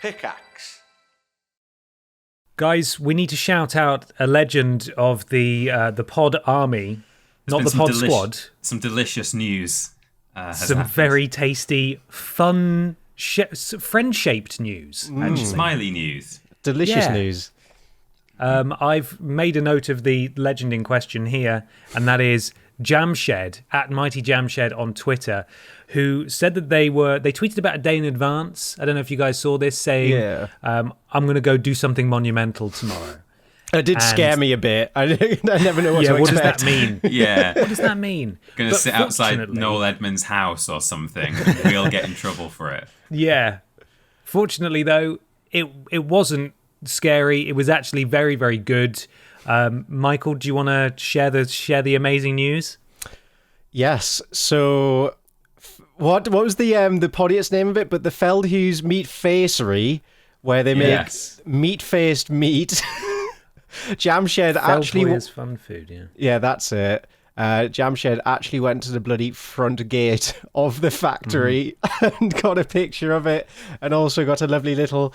Pickaxe. Guys, we need to shout out a legend of the pod army, not the pod squad. Some delicious news. Some very tasty, fun, friend-shaped news. Actually. Smiley news. Delicious news. I've made a note of the legend in question here, and that is Jamshed, at Mighty Jamshed on Twitter, who said that they tweeted about a day in advance. I don't know if you guys saw this, saying, I'm going to go do something monumental tomorrow. It did scare me a bit. I never know what to expect. What does that mean? Yeah. What does that mean? Going to sit outside Noel Edmonds' house or something. We'll get in trouble for it. Yeah. Fortunately, though, it wasn't scary. It was actually very, very good. Michael, do you want to share the amazing news? Yes. So, what was the Podiots name of it? But the Feldhuis Meat Facery, where they make meat-faced meat. Jamshed actually Feldhuis fun food, yeah. Yeah, that's it. Jamshed actually went to the bloody front gate of the factory and got a picture of it, and also got a lovely little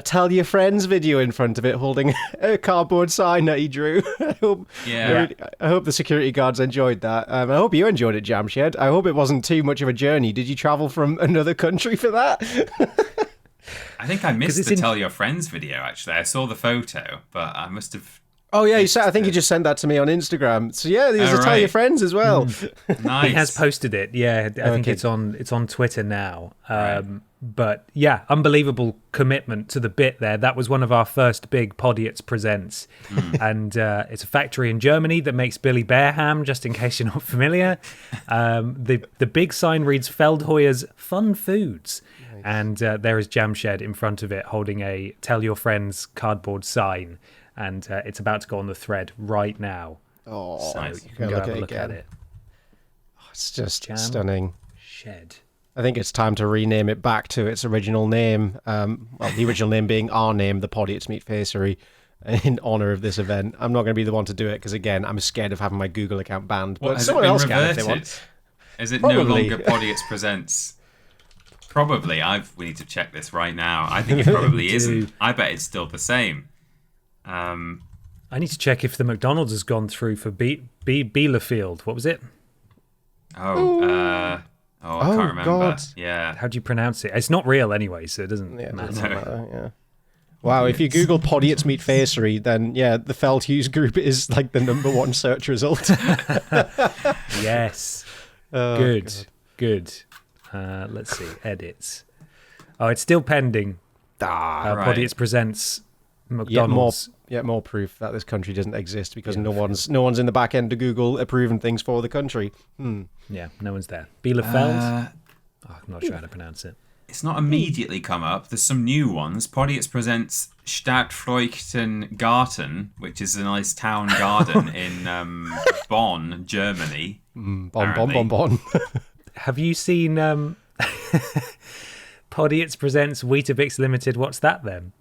Tell Your Friends video in front of it, holding a cardboard sign that he drew. I hope the security guards enjoyed that. I hope you enjoyed it, Jamshed. I hope it wasn't too much of a journey. Did you travel from another country for that? I think I missed the Tell Your Friends video, actually. I saw the photo, but I must have... Oh, yeah, I think you just sent that to me on Instagram. So, yeah, there's a Tell Your Friends as well. Nice. He has posted it, yeah. I think it's on Twitter now. Right. But, yeah, unbelievable commitment to the bit there. That was one of our first big Podiots presents. And it's a factory in Germany that makes Billy Bear ham, just in case you're not familiar. The big sign reads Feldhuis Fun Foods. Nice. And there is Jamshed in front of it holding a Tell Your Friends cardboard sign. And it's about to go on the thread right now. Oh, so you can go have a look at it. Oh, it's just stunning. Shed. I think it's time to rename it back to its original name. The original name being our name, the Podiots Meat Facery, in honor of this event. I'm not going to be the one to do it because, again, I'm scared of having my Google account banned. But someone else can if they want. Is it no longer Podiots Presents? Probably. We need to check this right now. I think it probably isn't. I bet it's still the same. I need to check if the McDonald's has gone through for Bielefeld. What was it? I can't remember. God. Yeah. How do you pronounce it? It's not real anyway, so it doesn't matter. Yeah. Wow, if you Google Podiots Meat Facery, then the Feldhuis group is like the #1 search result. Yes. Good. Let's see. Edits. Oh, it's still pending. Podiots presents McDonald's. More proof that this country doesn't exist because no one's in the back end of Google approving things for the country. Yeah, no one's there. Bielefeld? I'm not sure how to pronounce it. It's not immediately come up. There's some new ones. Podiots presents Stadtfeuchten Garten, which is a nice town garden in Bonn, Germany. Bonn. Have you seen... Podiots presents Weetabix Limited. What's that then?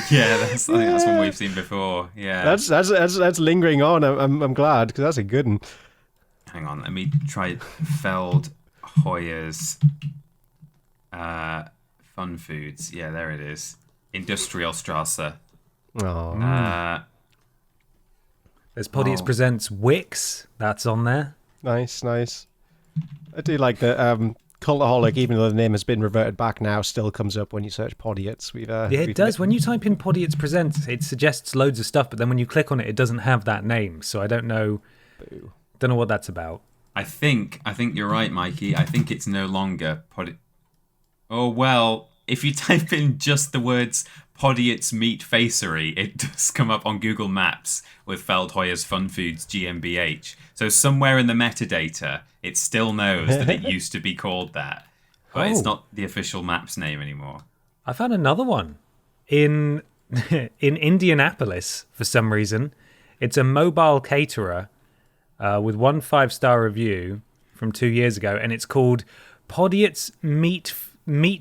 Yeah, I think that's one we've seen before. Yeah, that's lingering on. I'm glad because that's a good one. Hang on, let me try Feldhuis Fun Foods. Yeah, there it is. Industrialstrasse. Oh. There's Podiots presents Wix. That's on there. Nice. I do like the Cultaholic, even though the name has been reverted back now, still comes up when you search Podiots. It does. When you type in Podiots Presents, it suggests loads of stuff, but then when you click on it, it doesn't have that name. So I don't know. Don't know what that's about. I think you're right, Mikey. I think it's no longer Podiots. Oh well, if you type in just the words Podiots Meat Facery, it does come up on Google Maps with Feldhuis Fun Foods GmbH. So somewhere in the metadata, it still knows that it used to be called that. But it's not the official Maps name anymore. I found another one in Indianapolis for some reason. It's a mobile caterer with 1 5-star review from 2 years ago, and it's called Podiots Meat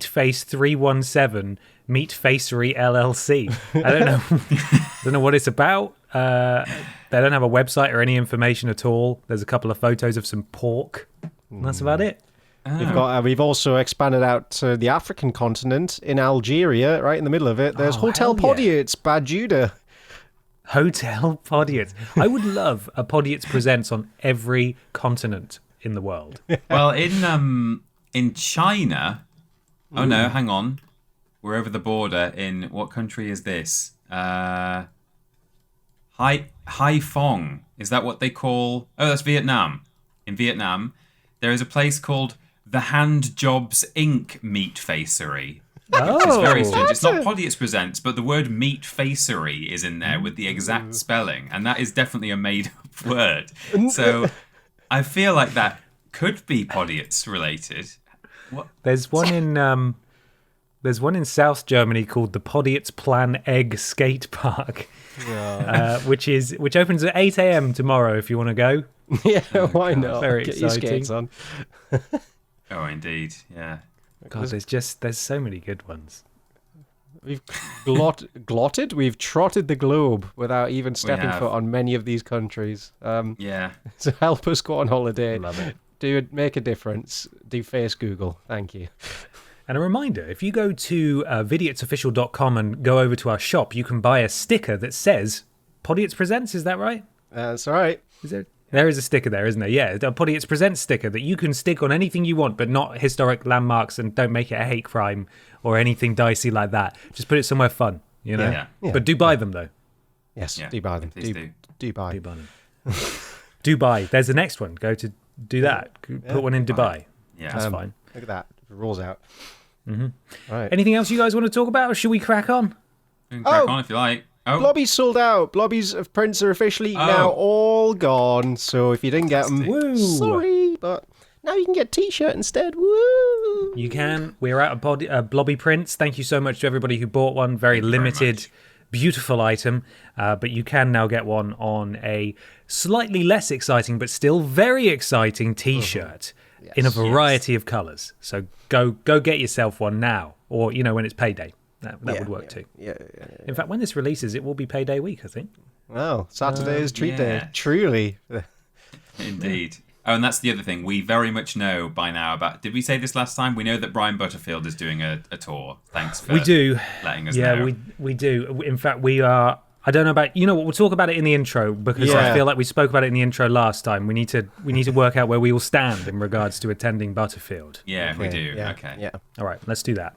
Face 317 Meat Facery LLC. I don't know what it's about. They don't have a website or any information at all. There's a couple of photos of some pork. And that's about it. We've also expanded out to the African continent in Algeria, right in the middle of it. There's Hotel Podiots, Bajuda. Hotel Podiots. I would love a Podiots Presents on every continent in the world. Well, in China. Oh no, hang on. We're over the border. In what country is this? Haiphong. Is that what they call? Oh, that's Vietnam. In Vietnam, there is a place called the Hand Jobs Inc. Meat Facery. Which is very strange. It's not Podiots Presents, but the word meat facery is in there with the exact spelling, and that is definitely a made-up word. So I feel like that could be Podiots related. What? There's one in South Germany called the Podiots Plan Egg Skate Park, which opens at 8 a.m. tomorrow. If you want to go, why not? Very Get exciting. your skates on. Oh, indeed, yeah. God, there's so many good ones. We've glotted. We've trotted the globe without even stepping foot on many of these countries. So help us go on holiday. Love it. Make a difference. Do face Google. Thank you. And a reminder, if you go to vidiotsofficial.com and go over to our shop, you can buy a sticker that says Podiots Presents. Is that right? That's all right. There is a sticker there, isn't there? Yeah, a Podiots Presents sticker that you can stick on anything you want, but not historic landmarks, and don't make it a hate crime or anything dicey like that. Just put it somewhere fun, you know? Yeah. But do buy them, though. Yes, do buy them. Do buy. Do buy them. Dubai. There's the next one. Go to do that. Put one in Dubai. Yeah, that's fine. Look at that. It rolls out. Mm-hmm. Right. Anything else you guys want to talk about, or should we crack on? You can crack on if you like. Oh. Blobbies sold out. Blobbies of prints are officially now all gone. So if you didn't get them, sorry, but now you can get a t-shirt instead. Woo! You can. We're out of blobby prints. Thank you so much to everybody who bought one. Very limited, beautiful item. But you can now get one on a slightly less exciting, but still very exciting t-shirt in a variety of colours. So go get yourself one now, or when it's payday. That would work too. Yeah. In fact, when this releases, it will be payday week, I think. Well, Saturday is treat day. Truly. Indeed. Oh, and that's the other thing. We very much know by now about... Did we say this last time? We know that Brian Butterfield is doing a tour. Thanks for letting us know. Yeah, we do. In fact, we are... I don't know about... You know what? We'll talk about it in the intro, because I feel like we spoke about it in the intro last time. We need to work out where we all stand in regards to attending Butterfield. Yeah, we do. Yeah. Okay. Yeah. All right, let's do that.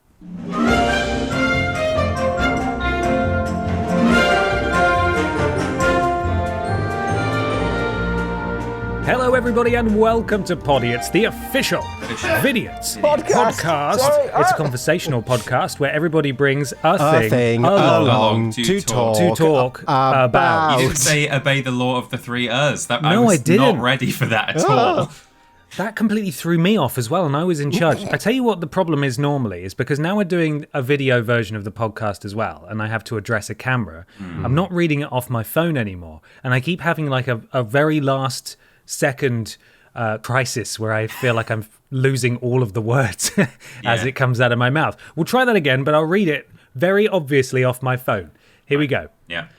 Hello, everybody, and welcome to Podiots, the official Vidiots podcast. Sorry. It's a conversational podcast where everybody brings a thing along to talk about. You didn't say obey the law of the three Rs. I I was didn't. not ready for that at all. That completely threw me off as well, and I was in charge. I tell you what the problem is normally, is because now we're doing a video version of the podcast as well, and I have to address a camera. I'm not reading it off my phone anymore, and I keep having like a very last second crisis where I feel like I'm losing all of the words as it comes out of my mouth. We'll try that again, but I'll read it very obviously off my phone. Here we go. Yeah.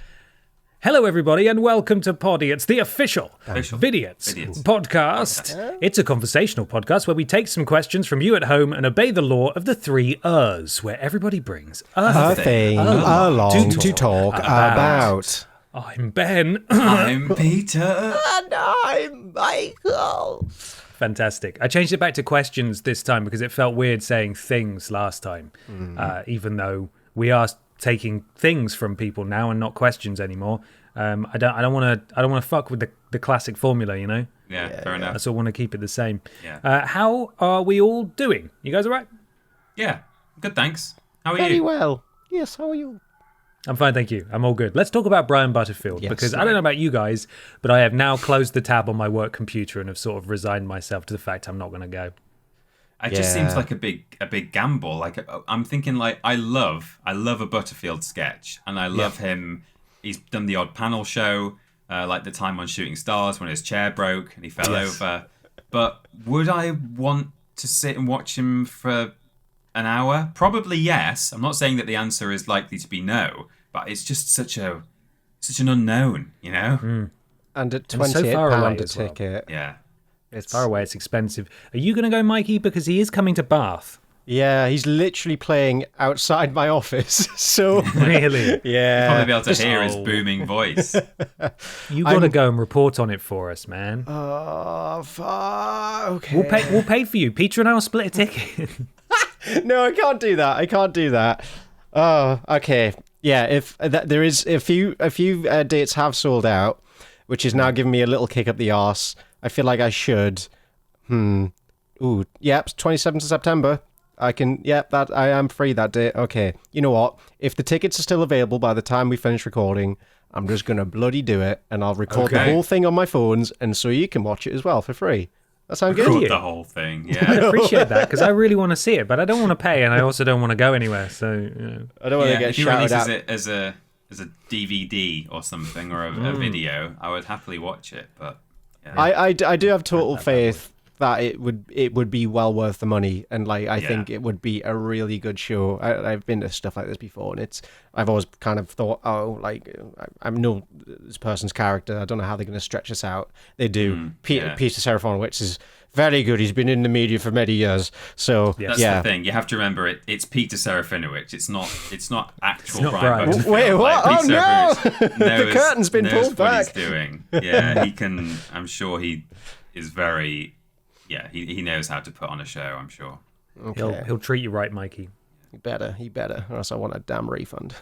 Hello, everybody, and welcome to Podiots, the official Vidiots podcast. It's a conversational podcast where we take some questions from you at home and obey the law of the three Rs, where everybody brings a thing along to talk about. I'm Ben. I'm Peter. And I'm Michael. Fantastic. I changed it back to questions this time because it felt weird saying things last time, even though we are taking things from people now and not questions anymore. I don't want to fuck with the classic formula, you know. Yeah, fair enough. I still want to keep it the same. Yeah. How are we all doing? You guys all right? Yeah, good. Thanks. How are you? Very well. Yes. How are you? I'm fine, thank you. I'm all good. Let's talk about Brian Butterfield, because I don't know about you guys, but I have now closed the tab on my work computer and have sort of resigned myself to the fact I'm not going to go. It just seems like a big gamble. Like I'm thinking, like I love a Butterfield sketch, and I love him. He's done the odd panel show, like the time on Shooting Stars when his chair broke and he fell over. But would I want to sit and watch him for an hour? Probably yes. I'm not saying that the answer is likely to be no, but it's just such an unknown, you know. And at £28 a ticket. Yeah. It's Far away, it's expensive. Are you going to go, Mikey? Because he is coming to Bath. Yeah, he's literally playing outside my office. So Really? yeah, You'll probably be able to hear his booming voice. You got to go and report on it for us, man. Oh, okay. We'll pay for you. Peter and I will split a ticket. No, I can't do that. I can't do that. Oh, okay. Yeah, if there is a few dates have sold out, which is now giving me a little kick up the arse. I feel like I should. Ooh, yep, 27th of September. I can. Yep, that I am free that day. Okay. You know what? If the tickets are still available by the time we finish recording, I'm just gonna bloody do it, and I'll record the whole thing on my phones, and so you can watch it as well for free. That sound good? Record the whole thing, I yeah. appreciate that because I really want to see it, but I don't want to pay, and I also don't want to go anywhere. So I don't want to get if he shouted releases at. it as a DVD or something, or a video, I would happily watch it. But yeah. I do have total faith that it would be well worth the money, and like I think it would be a really good show. I've been to stuff like this before, and I've always kind of thought, oh, like I know this person's character. I don't know how they're going to stretch this out. They do. Peter Serafinowicz is very good. He's been in the media for many years, so That's the thing. You have to remember it's Peter Serafinowicz. It's not actual not Brian. Brian. Wait, what? Like, oh no! Knows, The curtain's been knows pulled what back. He's doing. Yeah, he can. I'm sure he is very. Yeah, he knows how to put on a show. I'm sure. Okay. he'll treat you right, Mikey. He better, or else I want a damn refund.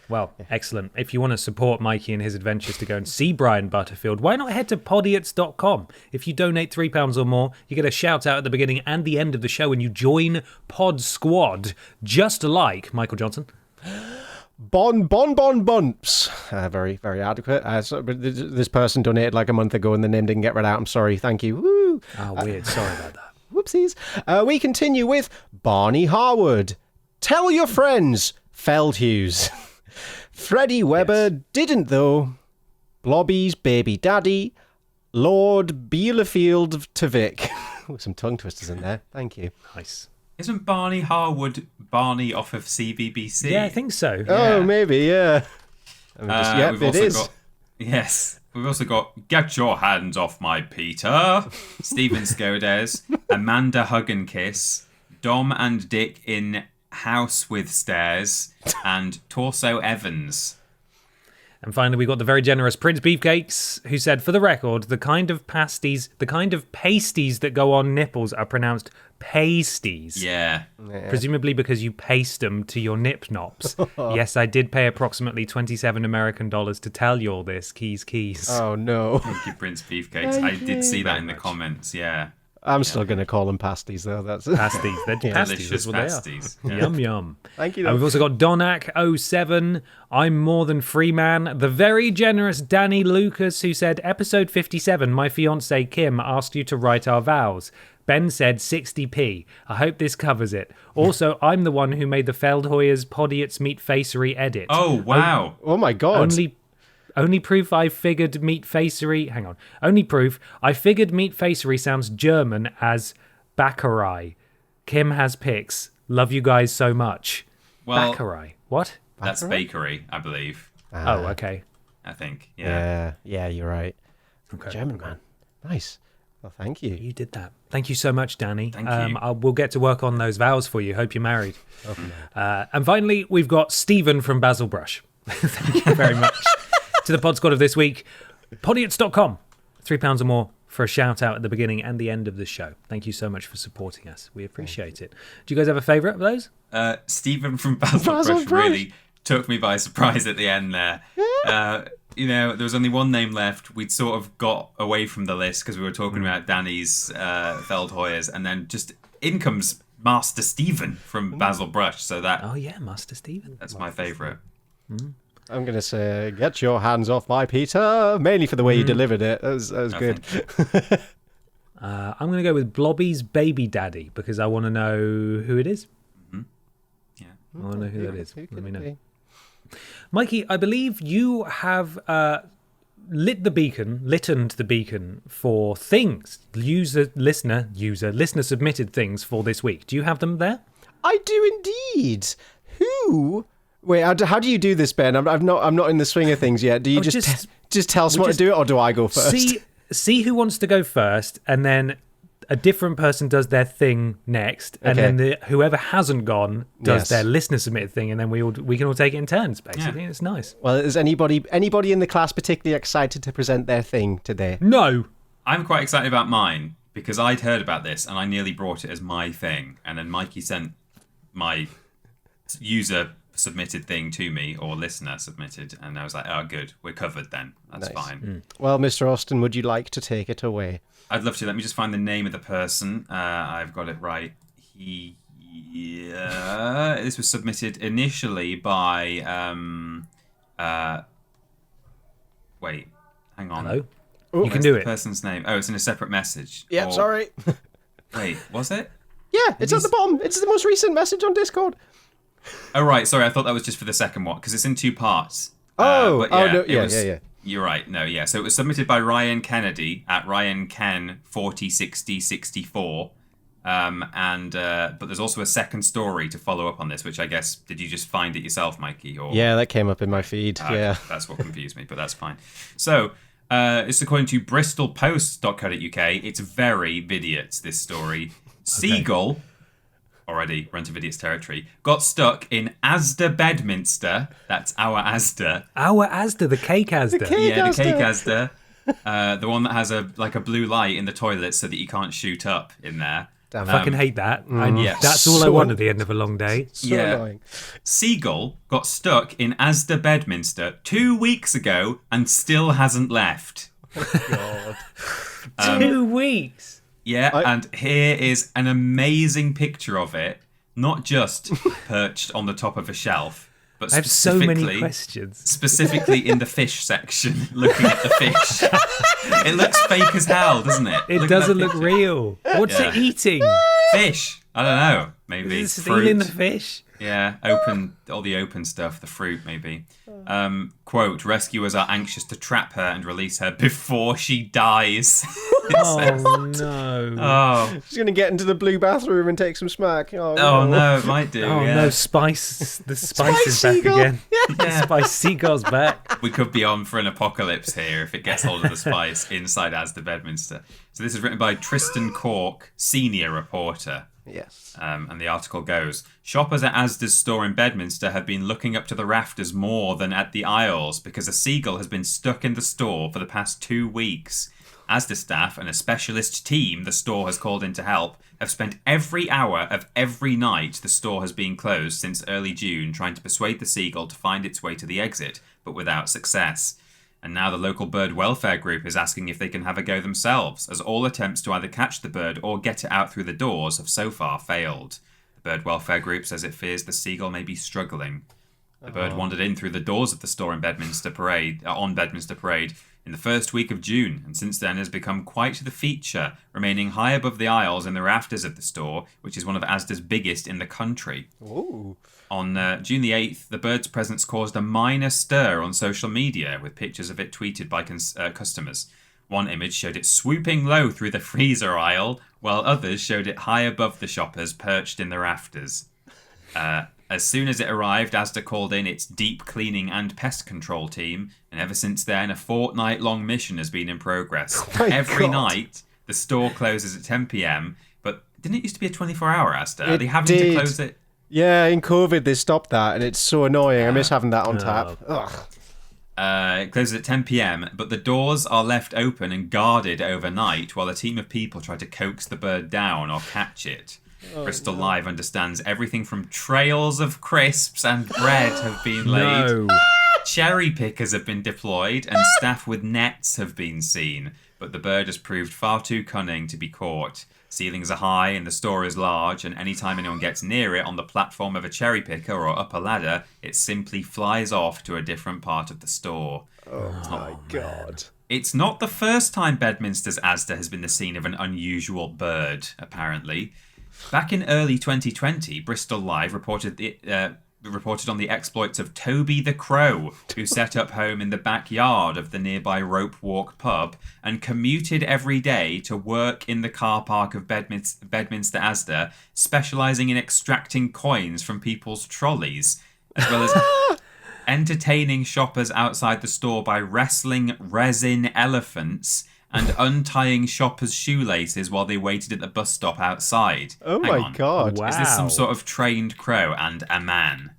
Well, excellent. If you want to support Mikey and his adventures to go and see Brian Butterfield, why not head to podiots.com? If you donate £3 or more, you get a shout out at the beginning and the end of the show, and you join Pod Squad, just like Michael Johnson. Bumps. Very, very adequate. But this person donated like a month ago and the name didn't get read out. I'm sorry. Thank you. Woo. Oh, weird. Sorry about that. Whoopsies. We continue with Barney Harwood. Tell your friends, Feldhughes. Freddie Weber didn't, though. Blobby's baby daddy. Lord Bielefeld to Vic. Some tongue twisters in there. Thank you. Nice. Isn't Barney Harwood Barney off of CBBC? Yeah, I think so. Oh, maybe, yeah. It is. We've also got Get Your Hands Off My Peter, Stephen Skodes, Amanda Hug and Kiss, Dom and Dick in House with Stairs, and Torso Evans. And finally, we got the very generous Prince Beefcakes, who said, for the record, the kind of pasties that go on nipples are pronounced pasties. Yeah. Presumably because you paste them to your nip nops. Yes, I did pay approximately $27 American to tell you all this. Keys. Oh, no. Thank you, Prince Beefcakes. I did see that in the comments, yeah. I'm still going to call them pasties, though. That's Pasties. They're pasties. Delicious That's what pasties. they are. Yeah. Yum. Thank you. And we've also got Donak07, I'm More Than Free Man, the very generous Danny Lucas, who said, episode 57, my fiance Kim asked you to write our vows. Ben said 60p. I hope this covers it. Also, I'm the one who made the Feldhoyers Podiots Meet Facery edit. Oh, wow. Oh, my God. Only proof I figured Meat Facery... Hang on. Only proof I figured Meat Facery sounds German as Baccarat. Kim has pics. Love you guys so much. Well, Baccarat. What? That's bakery, I believe. Oh, okay. I think, yeah. Yeah, you're right. Okay. German man. Nice. Well, thank you. You did that. Thank you so much, Danny. Thank you. We'll get to work on those vows for you. Hope you're married. And finally, we've got Stephen from Basil Brush. Thank you very much. To the Pod Squad of this week, podiots.com. £3 or more for a shout out at the beginning and the end of the show. Thank you so much for supporting us. We appreciate it. Do you guys have a favourite of those? Stephen from Basil Brush really took me by surprise at the end there. There was only one name left. We'd sort of got away from the list because we were talking about Danny's Feldhoyers, and then just in comes Master Stephen from Basil Brush. So that. Oh yeah, Master Stephen. That's my favourite. I'm going to say, get your hands off my Peter, mainly for the way you delivered it. That was good. I'm going to go with Blobby's baby daddy because I want to know who it is. Mm-hmm. Yeah. I want to know who that is. Let me know. Be? Mikey, I believe you have littened the beacon for things. Listener submitted things for this week. Do you have them there? I do indeed. Who? Wait, how do you do this, Ben? I'm not in the swing of things yet. Do you just tell someone to do it, or do I go first? see who wants to go first, and then a different person does their thing next, and then whoever hasn't gone does their listener submitted thing, and then we can all take it in turns. Basically, it's nice. Well, is anybody in the class particularly excited to present their thing today? No, I'm quite excited about mine because I'd heard about this and I nearly brought it as my thing, and then Mikey sent my user submitted thing to me, or listener submitted, and I was like, oh good, we're covered then, that's fine. Well, Mr. Austin, would you like to take it away? I'd love to. Let me just find the name of the person. I've got it right. This was submitted initially by wait, hang on. Hello. You can do it. Person's name. Oh, it's in a separate message. Yeah, sorry. Wait, was it? Yeah, it's at the bottom. It's the most recent message on Discord. Oh, right. Sorry, I thought that was just for the second one, because it's in 2 parts. No, yeah. You're right. No, yeah. So it was submitted by Ryan Kennedy at RyanKen406064. But there's also a second story to follow up on this, which I guess, did you just find it yourself, Mikey? Or... Yeah, that came up in my feed. Yeah. That's what confused me, but that's fine. So... it's according to bristolpost.co.uk. It's very Vidiots, this story. Seagull, already run to Vidiots territory, got stuck in ASDA Bedminster. That's our ASDA. Our ASDA, the cake ASDA. The cake ASDA. The one that has a blue light in the toilet so that you can't shoot up in there. Damn, I fucking hate that. That's all I want at the end of a long day. So annoying. Seagull got stuck in ASDA Bedminster 2 weeks ago and still hasn't left. Oh, God. 2 weeks? Yeah, and here is an amazing picture of it, not just perched on the top of a shelf, but I have so many questions. Specifically in the fish section, looking at the fish. It looks fake as hell, doesn't it? It doesn't look real. What's it eating? Fish. I don't know. Maybe is it fruit. stealing the fish? Yeah, all the open stuff, the fruit maybe. Quote, rescuers are anxious to trap her and release her before she dies. Oh, no. Oh. She's going to get into the blue bathroom and take some smack. Oh, no, it might do. Oh, yeah. no, Spice. The Spice is back Seagull. again. Yeah. Spice Seagull's back. We could be on for an apocalypse here if it gets hold of the spice inside ASDA Bedminster. So this is written by Tristan Cork, senior reporter. Yes. And the article goes, shoppers at Asda's store in Bedminster have been looking up to the rafters more than at the aisles because a seagull has been stuck in the store for the past 2 weeks. Asda staff and a specialist team the store has called in to help have spent every hour of every night the store has been closed since early June trying to persuade the seagull to find its way to the exit, but without success. And now the local bird welfare group is asking if they can have a go themselves, as all attempts to either catch the bird or get it out through the doors have so far failed. The bird welfare group says it fears the seagull may be struggling. The bird wandered in through the doors of the store in Bedminster Parade, on Bedminster Parade in the first week of June, and since then has become quite the feature, remaining high above the aisles in the rafters of the store, which is one of Asda's biggest in the country. Ooh. On June the 8th, the bird's presence caused a minor stir on social media, with pictures of it tweeted by customers. One image showed it swooping low through the freezer aisle, while others showed it high above the shoppers perched in the rafters. As soon as it arrived, Asda called in its deep cleaning and pest control team, and ever since then, a fortnight-long mission has been in progress. Every night, the store closes at 10 p.m, but didn't it used to be a 24-hour Asda? Are they having to close it? Yeah, in COVID they stopped that, and it's so annoying. I miss having that on tap. Ugh. It closes at 10 p.m, but the doors are left open and guarded overnight while a team of people try to coax the bird down or catch it. Bristol Live understands everything from trails of crisps and bread have been laid. Cherry pickers have been deployed and staff with nets have been seen, but the bird has proved far too cunning to be caught. Ceilings are high and the store is large, and anytime anyone gets near it on the platform of a cherry picker or up a ladder, it simply flies off to a different part of the store. Oh my God. It's not the first time Bedminster's Asda has been the scene of an unusual bird, apparently. Back in early 2020, Bristol Live reported on the exploits of Toby the Crow, who set up home in the backyard of the nearby Rope Walk pub and commuted every day to work in the car park of Bedminster Asda, specialising in extracting coins from people's trolleys, as well as entertaining shoppers outside the store by wrestling resin elephants and untying shoppers' shoelaces while they waited at the bus stop outside. Oh Hang my on. god. Wow. Is this some sort of trained crow and a man?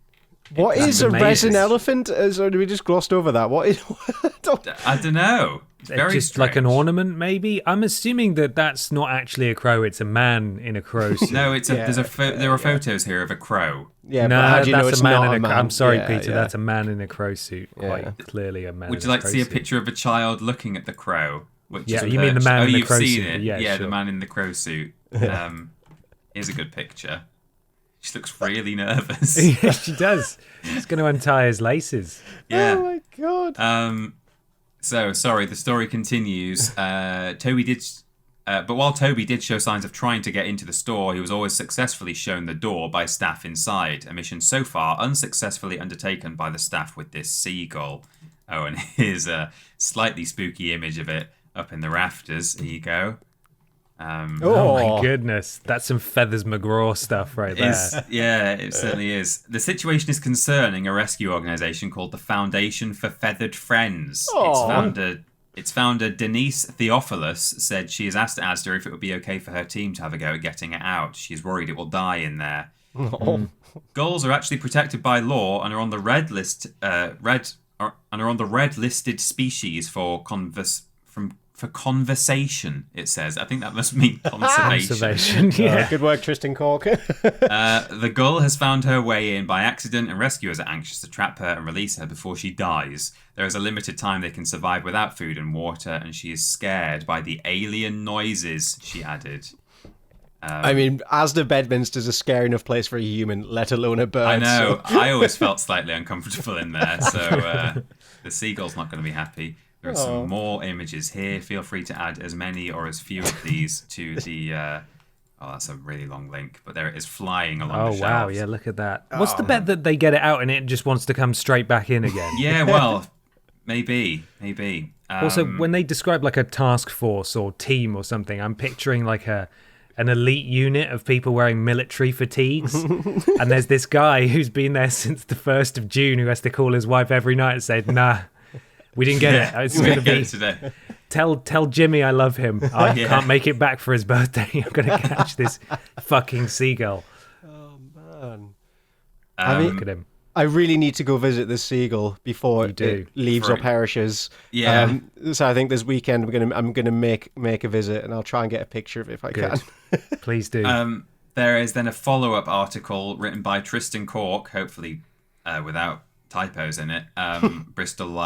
What That's is a amazing. resin elephant? So we just glossed over that. What is... I don't know. It's very just like an strange. ornament, maybe. I'm assuming that that's not actually a crow; it's a man in a crow suit. No, there are photos here of a crow. Yeah, No, but how do you know that's it's a man not in a a. man? I'm sorry, Yeah, Peter. yeah. That's a man in a crow suit. Quite Yeah. clearly a man. Would in you like to crow see a suit. picture of a child looking at the crow? Which Yeah, is you mean the perched- man in the you've crow seen suit, it. yeah, The sure. man in the crow suit. Here's a good picture. She looks really nervous. Yeah, she does. She's going to untie his laces. Yeah. Oh my god. So sorry, the story continues. Toby did, but while Toby did show signs of trying to get into the store, he was always successfully shown the door by staff inside. A mission so far unsuccessfully undertaken by the staff with this seagull. Oh, and here's a slightly spooky image of it up in the rafters. Here you go. Oh my goodness, that's some Feathers McGraw stuff right there. Yeah, it certainly is. The situation is concerning a rescue organisation called the Foundation for Feathered Friends. Its founder, Denise Theophilus, said she has asked ASDA if it would be okay for her team to have a go at getting it out. She's worried it will die in there. Gulls are actually protected by law and are on the red list. And are on the red listed species for conversation, it says. I think that must mean conservation. Conservation, yeah. Good work, Tristan Cork. The gull has found her way in by accident, and rescuers are anxious to trap her and release her before she dies. There is a limited time they can survive without food and water, and she is scared by the alien noises, she added. I mean, ASDA Bedminster's a scary enough place for a human, let alone a bird. I know. so- I always felt slightly uncomfortable in there, so the seagull's not going to be happy. There are some more images here. Feel free to add as many or as few of these to the... oh, that's a really long link, but there it is flying along the Oh shelves. wow, yeah, look at that. What's the bet that they get it out and it just wants to come straight back in again? Yeah, well, maybe. Also, when they describe like a task force or team or something, I'm picturing like an elite unit of people wearing military fatigues. And there's this guy who's been there since the 1st of June who has to call his wife every night and say, nah, we didn't get it. It's going to be... today. Tell Jimmy I love him. I can't make it back for his birthday. I'm going to catch this fucking seagull. Man. Look at him. I really need to go visit this seagull before You do. it leaves For or perishes. Yeah. So I think this weekend I'm gonna make a visit, and I'll try and get a picture of it if I Good. can. Please do. There is then a follow-up article written by Tristan Cork, hopefully without typos in it,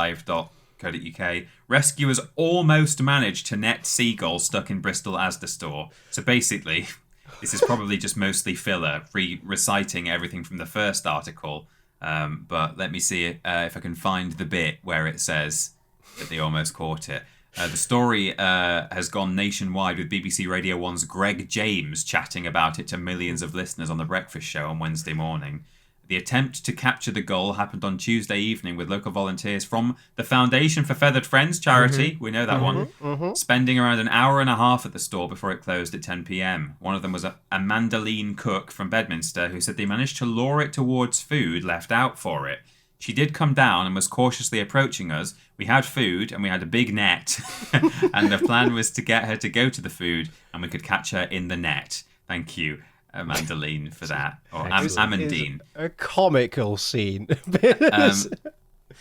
bristollive.co.uk. Rescuers almost managed to net seagull stuck in Bristol ASDA store. So basically, this is probably just mostly filler, reciting everything from the first article. But let me see if I can find the bit where it says that they almost caught it. The story has gone nationwide, with BBC Radio 1's Greg James chatting about it to millions of listeners on The Breakfast Show on Wednesday morning. The attempt to capture the gull happened on Tuesday evening with local volunteers from the Foundation for Feathered Friends charity. We know that one. Spending around an hour and a half at the store before it closed at 10 p.m. One of them was a Mandaline cook from Bedminster who said they managed to lure it towards food left out for it. She did come down and was cautiously approaching us. We had food and we had a big net. And the plan was to get her to go to the food and we could catch her in the net. Thank you, Mandaline, for that. Or Amandine. A comical scene.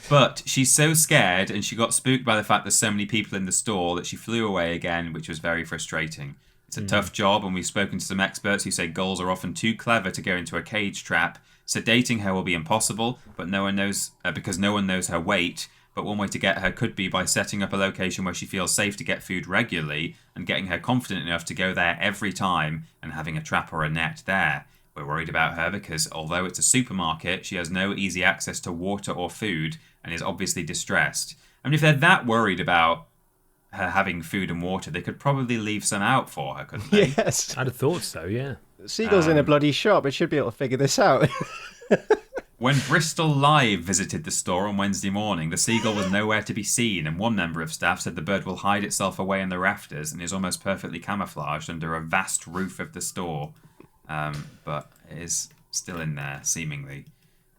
But she's so scared and she got spooked by the fact there's so many people in the store that she flew away again, which was very frustrating. It's a tough job, and we've spoken to some experts who say gulls are often too clever to go into a cage trap. Sedating her will be impossible, but no one knows because no one knows her weight. But one way to get her could be by setting up a location where she feels safe to get food regularly and getting her confident enough to go there every time and having a trap or a net there. We're worried about her because although it's a supermarket, she has no easy access to water or food and is obviously distressed. I mean, if they're that worried about her having food and water, they could probably leave some out for her, couldn't they? Yes. I'd have thought so, yeah. Seagull's in a bloody shop. It should be able to figure this out. When Bristol Live visited the store on Wednesday morning, the seagull was nowhere to be seen, and one member of staff said the bird will hide itself away in the rafters and is almost perfectly camouflaged under a vast roof of the store. But it is still in there, seemingly.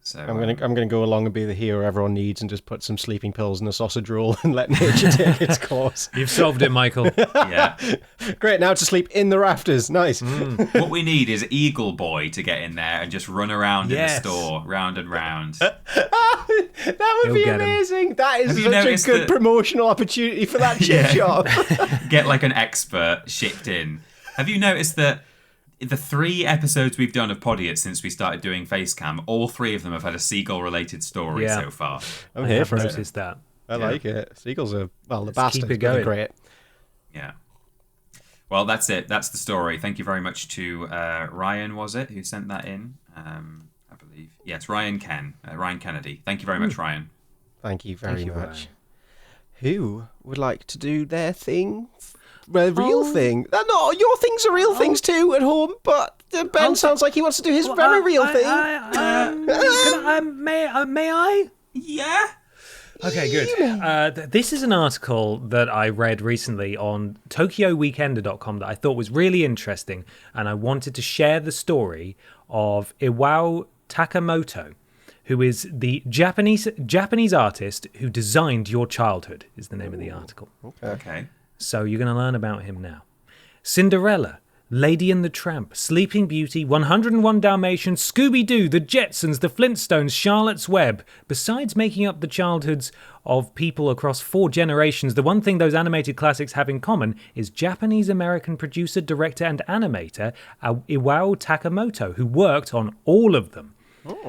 So I'm gonna go along and be the hero everyone needs and just put some sleeping pills in a sausage roll and let nature take its course. You've solved it, Michael. yeah. Great, now to sleep in the rafters. Nice. What we need is Eagle Boy to get in there and just run around Yes. in the store, round and round. That would He'll be get 'em. amazing. That is Have you such a noticed good that- promotional opportunity for that chip shop. Get like an expert shipped in. Have you noticed that the 3 episodes we've done of Podiots since we started doing Facecam, all 3 of them have had a Seagull-related story Yeah. so far? I'm I here have for it. noticed that. I like it. Seagulls are, the Let's bastards, keep it but they're going. great. Yeah. Well, that's it. That's the story. Thank you very much to Ryan, was it, who sent that in? I believe. Yes, Ryan Kennedy. Thank you very much, Ryan. Thank you very Thank you, much. Ryan. Who would like to do their thing? Real thing. No, your things are real things too at home, but Ben sounds like he wants to do his very real thing. May I? Yeah. Okay, good. This is an article that I read recently on TokyoWeekender.com that I thought was really interesting, and I wanted to share the story of Iwao Takamoto, who is the Japanese artist who designed your childhood, is the name of the article. Okay. So you're going to learn about him now. Cinderella, Lady and the Tramp, Sleeping Beauty, 101 Dalmatians, Scooby-Doo, The Jetsons, The Flintstones, Charlotte's Web. Besides making up the childhoods of people across 4 generations, the one thing those animated classics have in common is Japanese-American producer, director, and animator Iwao Takamoto, who worked on all of them.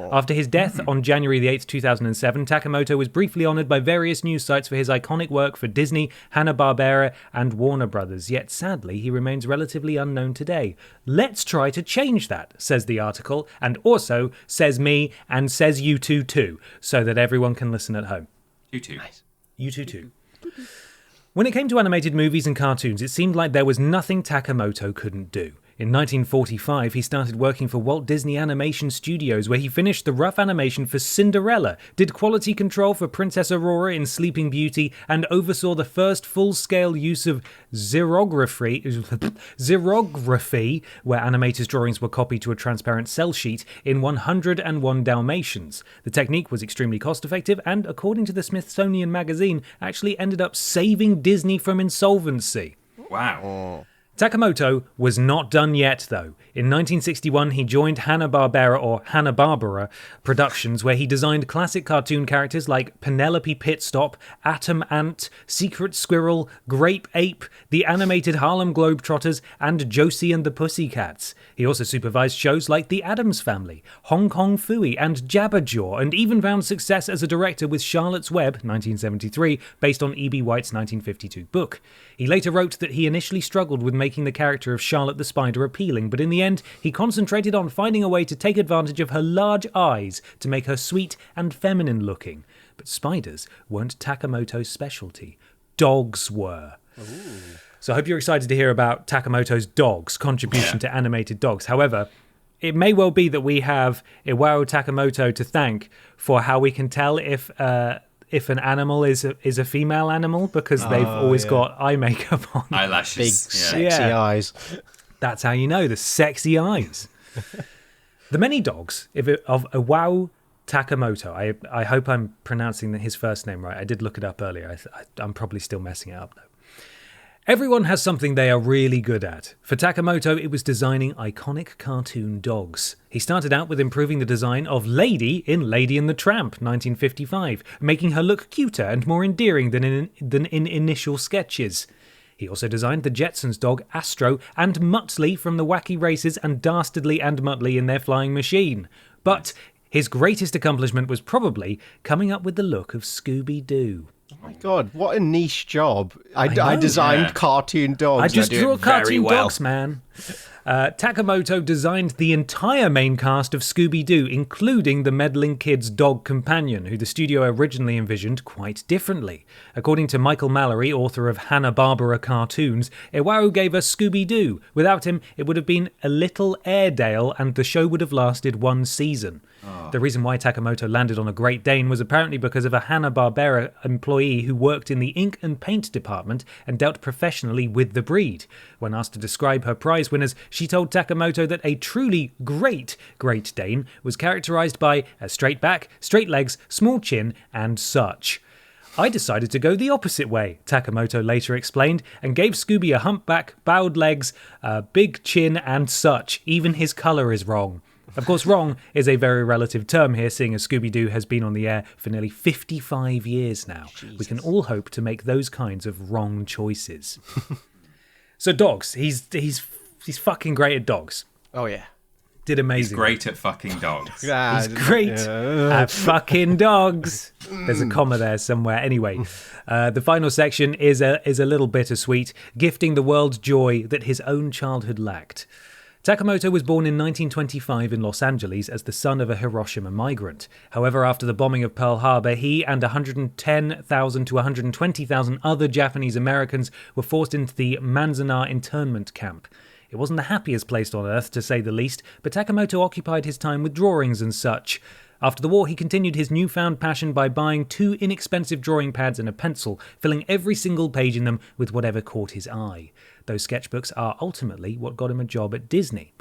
After his death on January the 8th, 2007, Takamoto was briefly honoured by various news sites for his iconic work for Disney, Hanna-Barbera, and Warner Brothers. Yet, sadly, he remains relatively unknown today. Let's try to change that, says the article, and also says me and says you two too, so that everyone can listen at home. You too. You two too. When it came to animated movies and cartoons, it seemed like there was nothing Takamoto couldn't do. In 1945, he started working for Walt Disney Animation Studios, where he finished the rough animation for Cinderella, did quality control for Princess Aurora in Sleeping Beauty, and oversaw the first full-scale use of xerography, where animators' drawings were copied to a transparent cell sheet, in 101 Dalmatians. The technique was extremely cost-effective and, according to the Smithsonian Magazine, actually ended up saving Disney from insolvency. Wow. Takamoto was not done yet, though. In 1961, he joined Hanna-Barbera Productions, where he designed classic cartoon characters like Penelope Pitstop, Atom Ant, Secret Squirrel, Grape Ape, the animated Harlem Globetrotters, and Josie and the Pussycats. He also supervised shows like The Addams Family, Hong Kong Phooey, and Jabberjaw, and even found success as a director with Charlotte's Web, 1973, based on E.B. White's 1952 book. He later wrote that he initially struggled with making the character of Charlotte the Spider appealing, but in the end, he concentrated on finding a way to take advantage of her large eyes to make her sweet and feminine looking. But spiders weren't Takamoto's specialty. Dogs were. Ooh. So I hope you're excited to hear about Takamoto's dogs' contribution to animated dogs. However, it may well be that we have Iwao Takamoto to thank for how we can tell if an animal is a female animal, because they've always got eye makeup on. Eyelashes. Big, sexy eyes. That's how you know, the sexy eyes. The many dogs of Iwao Takamoto. I hope I'm pronouncing his first name right. I did look it up earlier. I'm probably still messing it up, though. Everyone has something they are really good at. For Takamoto, it was designing iconic cartoon dogs. He started out with improving the design of Lady in Lady and the Tramp, 1955, making her look cuter and more endearing than in initial sketches. He also designed the Jetsons dog Astro and Muttley from the Wacky Races and Dastardly and Muttley in their flying machine. But his greatest accomplishment was probably coming up with the look of Scooby-Doo. Oh my God, what a niche job. I designed cartoon dogs. I just do draw it very cartoon well. dogs, man. Takamoto designed the entire main cast of Scooby-Doo, including the meddling kid's dog companion, who the studio originally envisioned quite differently. According to Michael Mallory, author of Hanna-Barbera cartoons, Iwao gave us Scooby-Doo. Without him, it would have been a little Airedale, and the show would have lasted 1 season. The reason why Takamoto landed on a Great Dane was apparently because of a Hanna-Barbera employee who worked in the ink and paint department and dealt professionally with the breed. When asked to describe her prize winners, She told Takamoto that a truly great Great Dane was characterised by a straight back, straight legs, small chin, and such. I decided to go the opposite way, Takamoto later explained, and gave Scooby a humpback, bowed legs, a big chin, and such. Even his colour is wrong. Of course, wrong is a very relative term here, seeing as Scooby-Doo has been on the air for nearly 55 years now. Jesus. We can all hope to make those kinds of wrong choices. So dogs, he's fucking great at dogs. Oh, yeah. Did amazing. He's great at fucking dogs. He's great at fucking dogs. There's a comma there somewhere. Anyway, the final section is a little bittersweet, gifting the world joy that his own childhood lacked. Takamoto was born in 1925 in Los Angeles as the son of a Hiroshima migrant. However, after the bombing of Pearl Harbor, he and 110,000 to 120,000 other Japanese Americans were forced into the Manzanar internment camp. It wasn't the happiest place on earth, to say the least, but Takamoto occupied his time with drawings and such. After the war, he continued his newfound passion by buying 2 inexpensive drawing pads and a pencil, filling every single page in them with whatever caught his eye. Those sketchbooks are ultimately what got him a job at Disney.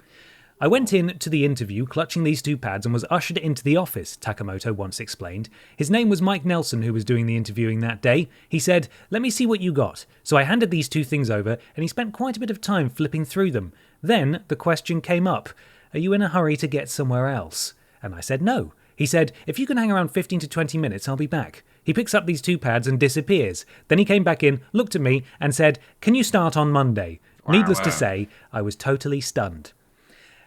I went in to the interview clutching these 2 pads and was ushered into the office, Takamoto once explained. His name was Mike Nelson, who was doing the interviewing that day. He said, "Let me see what you got." So I handed these 2 things over, and he spent quite a bit of time flipping through them. Then the question came up, "Are you in a hurry to get somewhere else?" And I said no. He said, "If you can hang around 15 to 20 minutes, I'll be back." He picks up these 2 pads and disappears. Then he came back in, looked at me, and said, "Can you start on Monday?" Needless to say, I was totally stunned.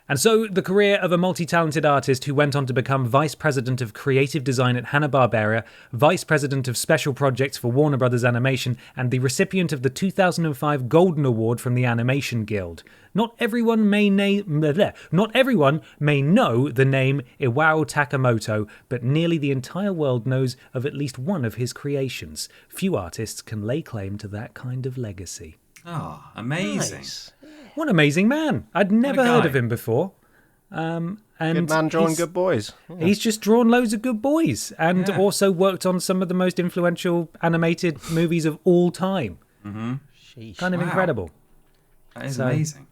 And so, the career of a multi-talented artist who went on to become Vice President of Creative Design at Hanna-Barbera, Vice President of Special Projects for Warner Brothers Animation, and the recipient of the 2005 Golden Award from the Animation Guild. Not everyone may know the name Iwao Takamoto, but nearly the entire world knows of at least one of his creations. Few artists can lay claim to that kind of legacy. Oh, amazing. Nice. What an amazing man. I'd never heard of him before. And good man drawing good boys. Yeah. He's just drawn loads of good boys and also worked on some of the most influential animated movies of all time. Mm-hmm. Kind of incredible. That is amazing.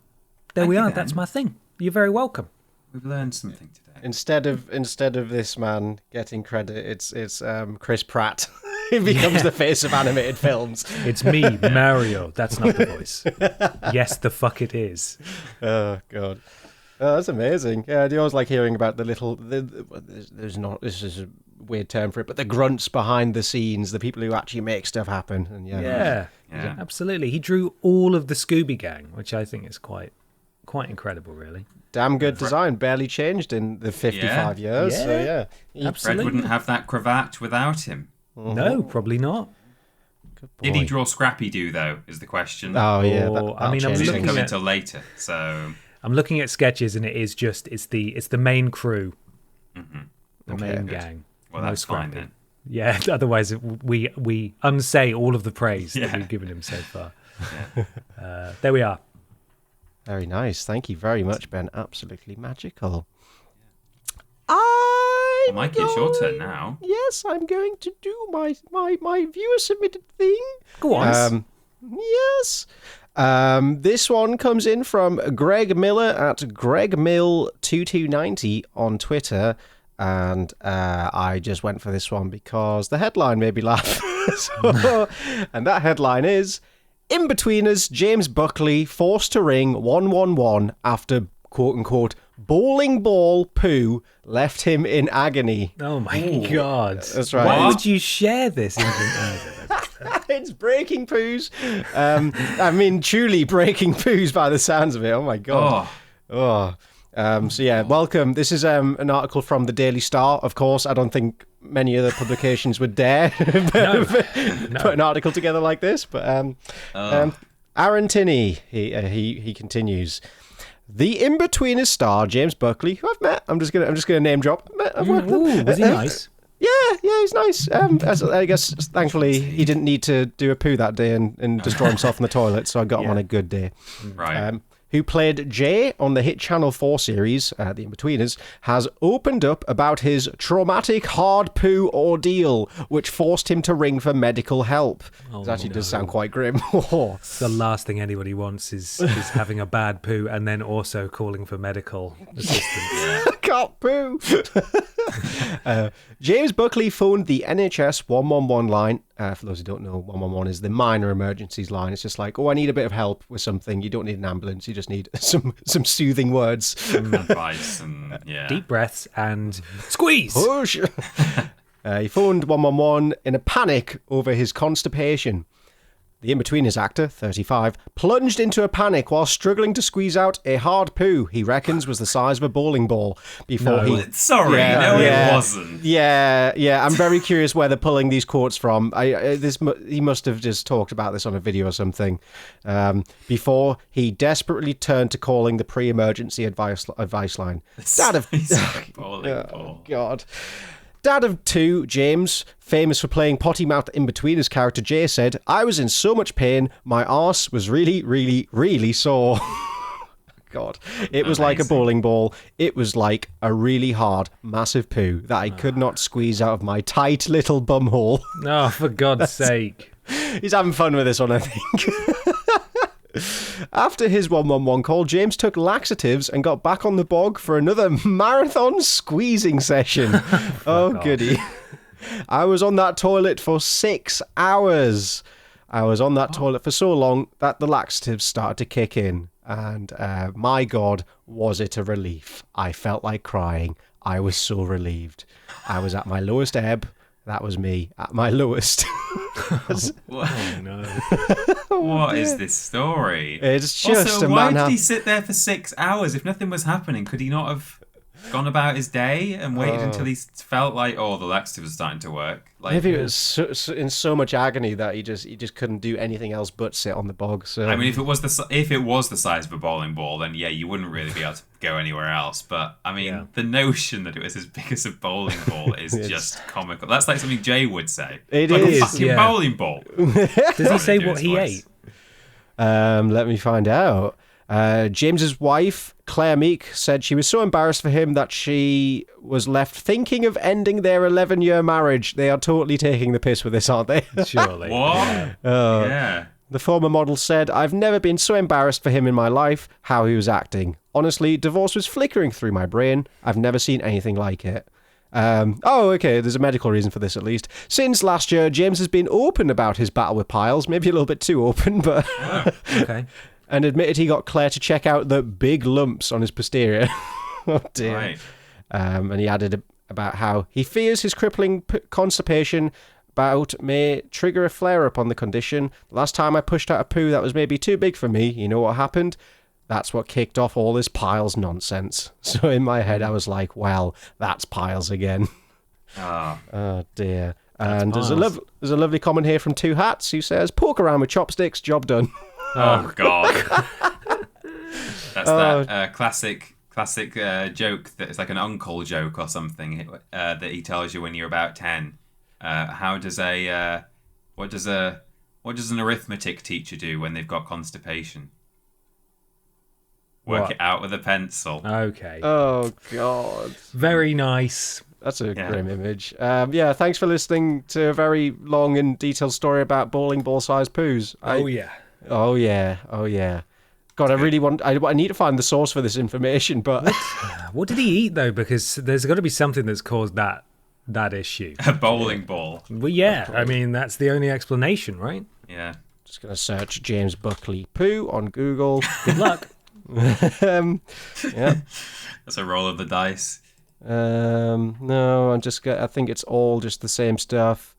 There we are. That's my thing. You're very welcome. We've learned something today. Instead of this man getting credit, it's Chris Pratt. He becomes the face of animated films. It's me, Mario. That's not the voice. Yes, the fuck it is. Oh, God. Oh, that's amazing. Yeah, I always like hearing about this is a weird term for it, but the grunts behind the scenes, the people who actually make stuff happen. And yeah, absolutely. He drew all of the Scooby Gang, which I think is quite incredible, really. Damn good design, barely changed in the 55 years. Yeah, so yeah. Fred wouldn't have that cravat without him. No, probably not. Did he draw Scrappy-Doo, though, is the question. Oh, yeah. I'm looking come until later, so... I'm looking at sketches, and it's the main crew. Mm-hmm. The main gang. Well, that's fine, then. Yeah, otherwise we unsay all of the praise that we've given him so far. Yeah. There we are. Very nice. Thank you very much, Ben. Absolutely magical. Mikey, it's your turn now. Yes, I'm going to do my viewer submitted thing. Go on. Yes. This one comes in from Greg Miller at GregMill2290 on Twitter. And I just went for this one because the headline made me laugh. And that headline is, "In-betweeners James Buckley forced to ring 111 after, quote-unquote, bowling ball poo left him in agony." Oh my God. That's right. Why would you share this? It's breaking poos. I mean, truly breaking poos by the sounds of it. Oh my God. So yeah, welcome. This is an article from the Daily Star. Of course, I don't think many other publications would dare put an article together like this. But Aaron Tinney, he continues. The In-Betweeners star James Buckley, who I've met. I'm just gonna name drop. I've worked with him. Was he nice? Yeah, he's nice. I guess thankfully he didn't need to do a poo that day and destroy himself in the toilet, so I got him on a good day. Right. who played Jay on the hit Channel 4 series, The Inbetweeners, has opened up about his traumatic hard poo ordeal, which forced him to ring for medical help. It actually does sound quite grim. The last thing anybody wants is having a bad poo and then also calling for medical assistance. Can't poo. James Buckley phoned the NHS 111 line. For those who don't know, 111 is the minor emergencies line. It's just like, I need a bit of help with something. You don't need an ambulance. You just need some soothing words. Advice and Deep breaths and squeeze. Push. He phoned 111 in a panic over his constipation. The In-Betweeners actor, 35, plunged into a panic while struggling to squeeze out a hard poo he reckons was the size of a bowling ball before he... It wasn't. Yeah. I'm very curious where they're pulling these quotes from. He must have just talked about this on a video or something. Before he desperately turned to calling the pre-emergency advice line. Bowling ball. Oh, God. Dad of two, James, famous for playing potty mouth In-Betweeners character Jay, said, I was in so much pain, my arse was really, really, really sore. God. It was like a bowling ball. It was like a really hard, massive poo that I could not squeeze out of my tight little bumhole. Oh, for God's sake. He's having fun with this one, I think. After his 111 call, James took laxatives and got back on the bog for another marathon squeezing session. Oh, goody. I was on that toilet for 6 hours. I was on that toilet for so long that the laxatives started to kick in. And my God, was it a relief. I felt like crying. I was so relieved. I was at my lowest ebb. That was me at my lowest. What? Oh, no. What is this story? It's just also, a why man. did he sit there for 6 hours? If nothing was happening, could he not have gone about his day and waited until he felt like, the laxative was starting to work? Like, Maybe it was in so much agony that he just couldn't do anything else but sit on the bog. So I mean, if it was the size of a bowling ball, then you wouldn't really be able to go anywhere else. But I mean, the notion that it was as big as a bowling ball is just comical. That's like something Jay would say. It like is a fucking bowling ball. Does he say what he ate? Let me find out. James's wife, Claire Meek, said she was so embarrassed for him that she was left thinking of ending their 11-year marriage. They are totally taking the piss with this, aren't they? Surely. What? Yeah. The former model said, I've never been so embarrassed for him in my life, how he was acting. Honestly, divorce was flickering through my brain. I've never seen anything like it. Okay, there's a medical reason for this at least. Since last year, James has been open about his battle with piles, maybe a little bit too open, but... Okay. And admitted he got Claire to check out the big lumps on his posterior. Oh, dear. Right. And he added about how he fears his crippling constipation bout may trigger a flare-up on the condition. Last time I pushed out a poo that was maybe too big for me, you know what happened? That's what kicked off all this piles nonsense. So in my head, I was like, well, that's piles again. Oh, dear. And there's a lovely comment here from Two Hats who says, poke around with chopsticks, job done. Oh, God. That's that classic joke that is like an uncle joke or something that he tells you when you're about 10. What does an arithmetic teacher do when they've got constipation? Work it out with a pencil. Okay. Oh, God. Very nice. That's a grim image. Thanks for listening to a very long and detailed story about bowling ball-sized poos. Oh, yeah. God, I need to find the source for this information, but... What did he eat, though? Because there's got to be something that's caused that issue. A bowling ball. Well, yeah. I mean, that's the only explanation, right? Yeah. Just going to search James Buckley poo on Google. Good luck. Yeah. That's a roll of the dice. No, I think it's all just the same stuff.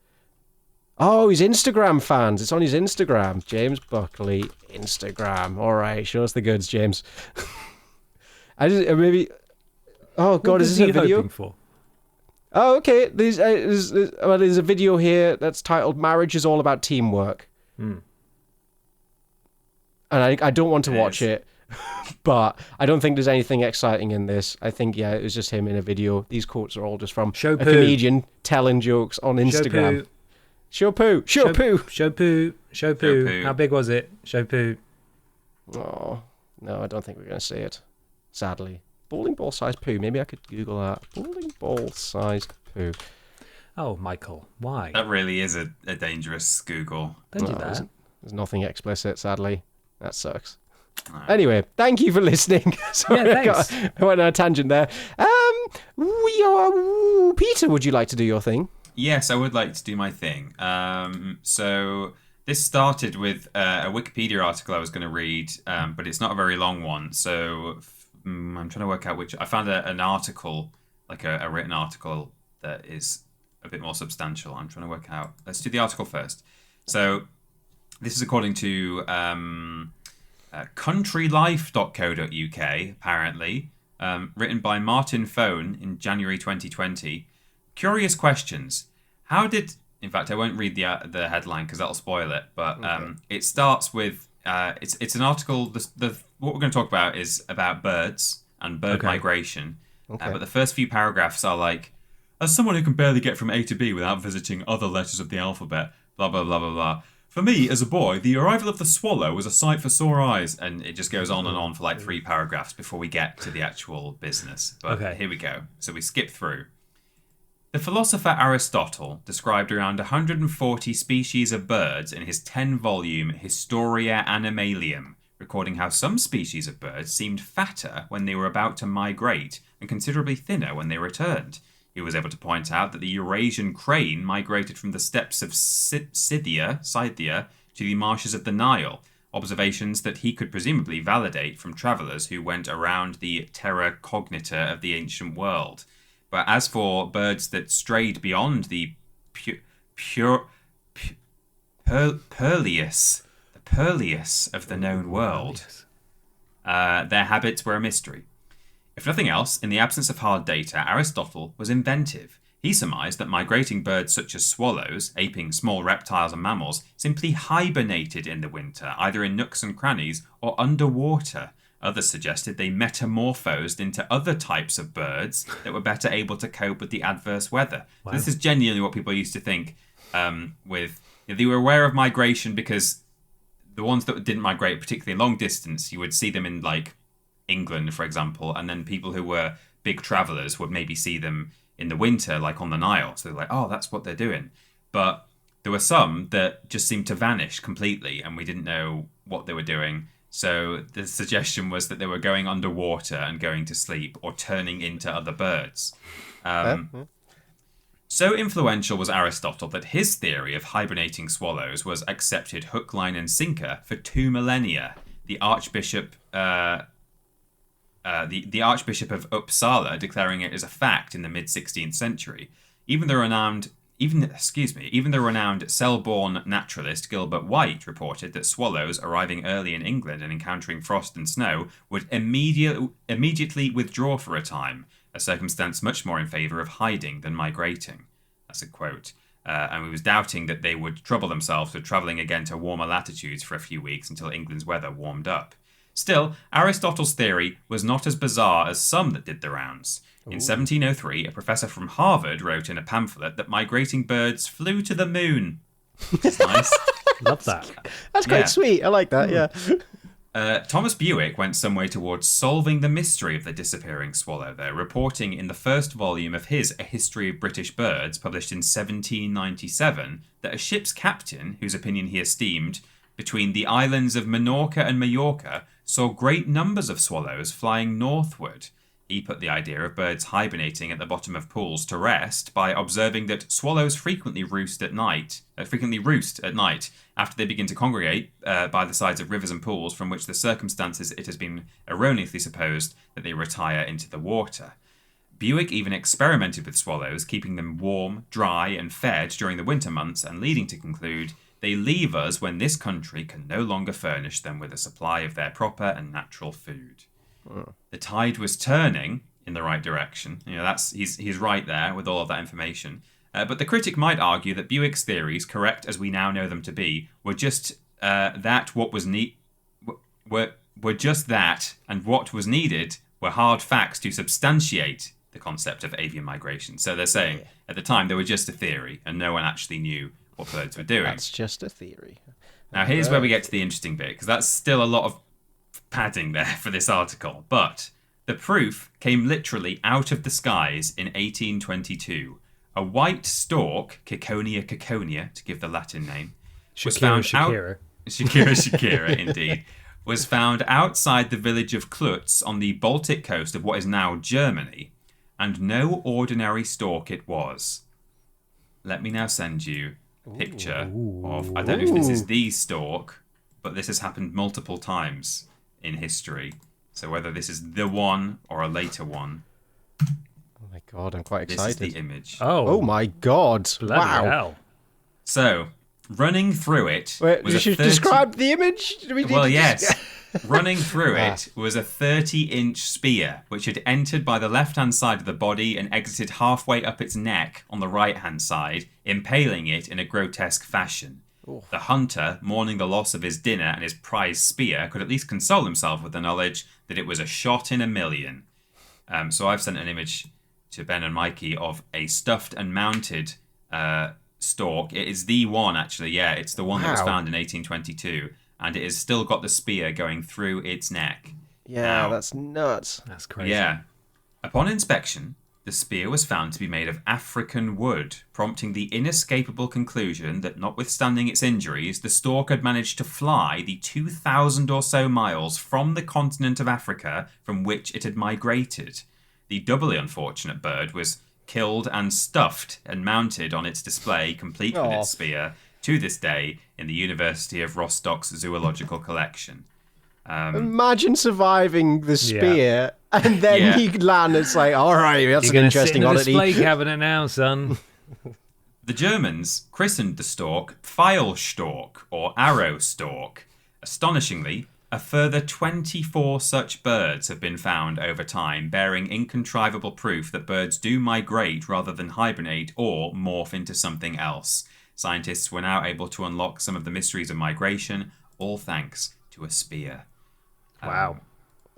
Oh, he's Instagram fans. It's on his Instagram. James Buckley, Instagram. All right, show us the goods, James. Maybe... Oh, God, is this a video? For? Oh, okay. There's a video here that's titled "Marriage is All About Teamwork," and I don't want to watch it, but I don't think there's anything exciting in this. I think it was just him in a video. These quotes are all just from a comedian telling jokes on Instagram. Show poo. Show poo. How big was it? Show poo. Oh, No, I don't think we're going to see it. Sadly. Bowling ball sized poo. Maybe I could Google that. Bowling ball sized poo. Oh, Michael, why? That really is a dangerous Google. Don't do No, that. There's nothing explicit, sadly. That sucks. No. Anyway, thank you for listening. Sorry, thanks. I went on a tangent there. Peter, would you like to do your thing? Yes, I would like to do my thing. So this started with a Wikipedia article I was going to read, but it's not a very long one. So I'm trying to work out which. I found an article, like a written article that is a bit more substantial. I'm trying to work out. Let's do the article first. So this is according to countrylife.co.uk, apparently, written by Martin Phone in January 2020. Curious questions. How did... In fact, I won't read the headline because that'll spoil it. But it starts with... it's an article... What we're going to talk about is about birds and bird migration. Okay. But the first few paragraphs are like, as someone who can barely get from A to B without visiting other letters of the alphabet, blah, blah, blah, blah, blah. For me, as a boy, the arrival of the swallow was a sight for sore eyes. And it just goes on and on for like 3 paragraphs before we get to the actual business. But here we go. So we skip through. The philosopher Aristotle described around 140 species of birds in his 10-volume Historia Animalium, recording how some species of birds seemed fatter when they were about to migrate and considerably thinner when they returned. He was able to point out that the Eurasian crane migrated from the steppes of Scythia to the marshes of the Nile, observations that he could presumably validate from travellers who went around the terra cognita of the ancient world. But as for birds that strayed beyond the Purlius of the known world, their habits were a mystery. If nothing else, in the absence of hard data, Aristotle was inventive. He surmised that migrating birds such as swallows, aping small reptiles and mammals, simply hibernated in the winter, either in nooks and crannies or underwater. Others suggested they metamorphosed into other types of birds that were better able to cope with the adverse weather. Wow. So this is genuinely what people used to think. They were aware of migration because the ones that didn't migrate particularly long distance, you would see them in like England, for example, and then people who were big travellers would maybe see them in the winter, like on the Nile. So they're like, oh, that's what they're doing. But there were some that just seemed to vanish completely, and we didn't know what they were doing. So the suggestion was that they were going underwater and going to sleep or turning into other birds. So influential was Aristotle that his theory of hibernating swallows was accepted hook, line, and sinker for 2 millennia. The Archbishop of Uppsala declaring it as a fact in the mid-16th century. Even the renowned Selborne naturalist Gilbert White reported that swallows arriving early in England and encountering frost and snow would immediately withdraw for a time, a circumstance much more in favour of hiding than migrating. That's a quote. And he was doubting that they would trouble themselves with travelling again to warmer latitudes for a few weeks until England's weather warmed up. Still, Aristotle's theory was not as bizarre as some that did the rounds. In 1703, a professor from Harvard wrote in a pamphlet that migrating birds flew to the moon. That's nice. Love that. That's quite sweet. I like that, yeah. Thomas Bewick went some way towards solving the mystery of the disappearing swallow, though, reporting in the first volume of his A History of British Birds, published in 1797, that a ship's captain, whose opinion he esteemed, between the islands of Minorca and Majorca, saw great numbers of swallows flying northward. He put the idea of birds hibernating at the bottom of pools to rest by observing that swallows frequently roost at night after they begin to congregate by the sides of rivers and pools, from which the circumstances it has been erroneously supposed that they retire into the water. Bewick even experimented with swallows, keeping them warm, dry, and fed during the winter months, and leading to conclude, they leave us when this country can no longer furnish them with a supply of their proper and natural food. The tide was turning in the right direction. He's right there with all of that information. But the critic might argue that Bewick's theories, correct as we now know them to be, were just and what was needed were hard facts to substantiate the concept of avian migration. So they're saying at the time they were just a theory, and no one actually knew what birds were doing. That's just a theory. Now here's where we get to the interesting bit, because that's still a lot of padding there for this article, but the proof came literally out of the skies in 1822. A white stork, Ciconia, to give the Latin name, was found Shakira, indeed, was found outside the village of Klutz on the Baltic coast of what is now Germany, and no ordinary stork it was. Let me now send you a picture of, I don't know if this is the stork, but this has happened multiple times in history. So whether this is the one or a later one. Oh my god, I'm quite excited. This is the image. Oh my god. Bloody Wow. hell. So, running through it Wait, was you a should 30... describe the image? Yes. Running through it was a 30-inch spear, which had entered by the left-hand side of the body and exited halfway up its neck on the right-hand side, impaling it in a grotesque fashion. Ooh. The hunter, mourning the loss of his dinner and his prized spear, could at least console himself with the knowledge that it was a shot in a million. So I've sent an image to Ben and Mikey of a stuffed and mounted stork. It is the one, actually. Yeah, it's the one that was found in 1822. And it has still got the spear going through its neck. Yeah, now, that's nuts. That's crazy. Yeah. Upon inspection, the spear was found to be made of African wood, prompting the inescapable conclusion that, notwithstanding its injuries, the stork had managed to fly the 2,000 or so miles from the continent of Africa from which it had migrated. The doubly unfortunate bird was killed and stuffed and mounted on its display, complete with its spear, to this day in the University of Rostock's zoological collection. Imagine surviving the spear and then you land. It's like, all right, that's an interesting oddity. You're going to sit in the display cabinet now, son. The Germans christened the stork Pfeilstork or arrow stork. Astonishingly, a further 24 such birds have been found over time, bearing incontrivable proof that birds do migrate rather than hibernate or morph into something else. Scientists were now able to unlock some of the mysteries of migration, all thanks to a spear. Wow.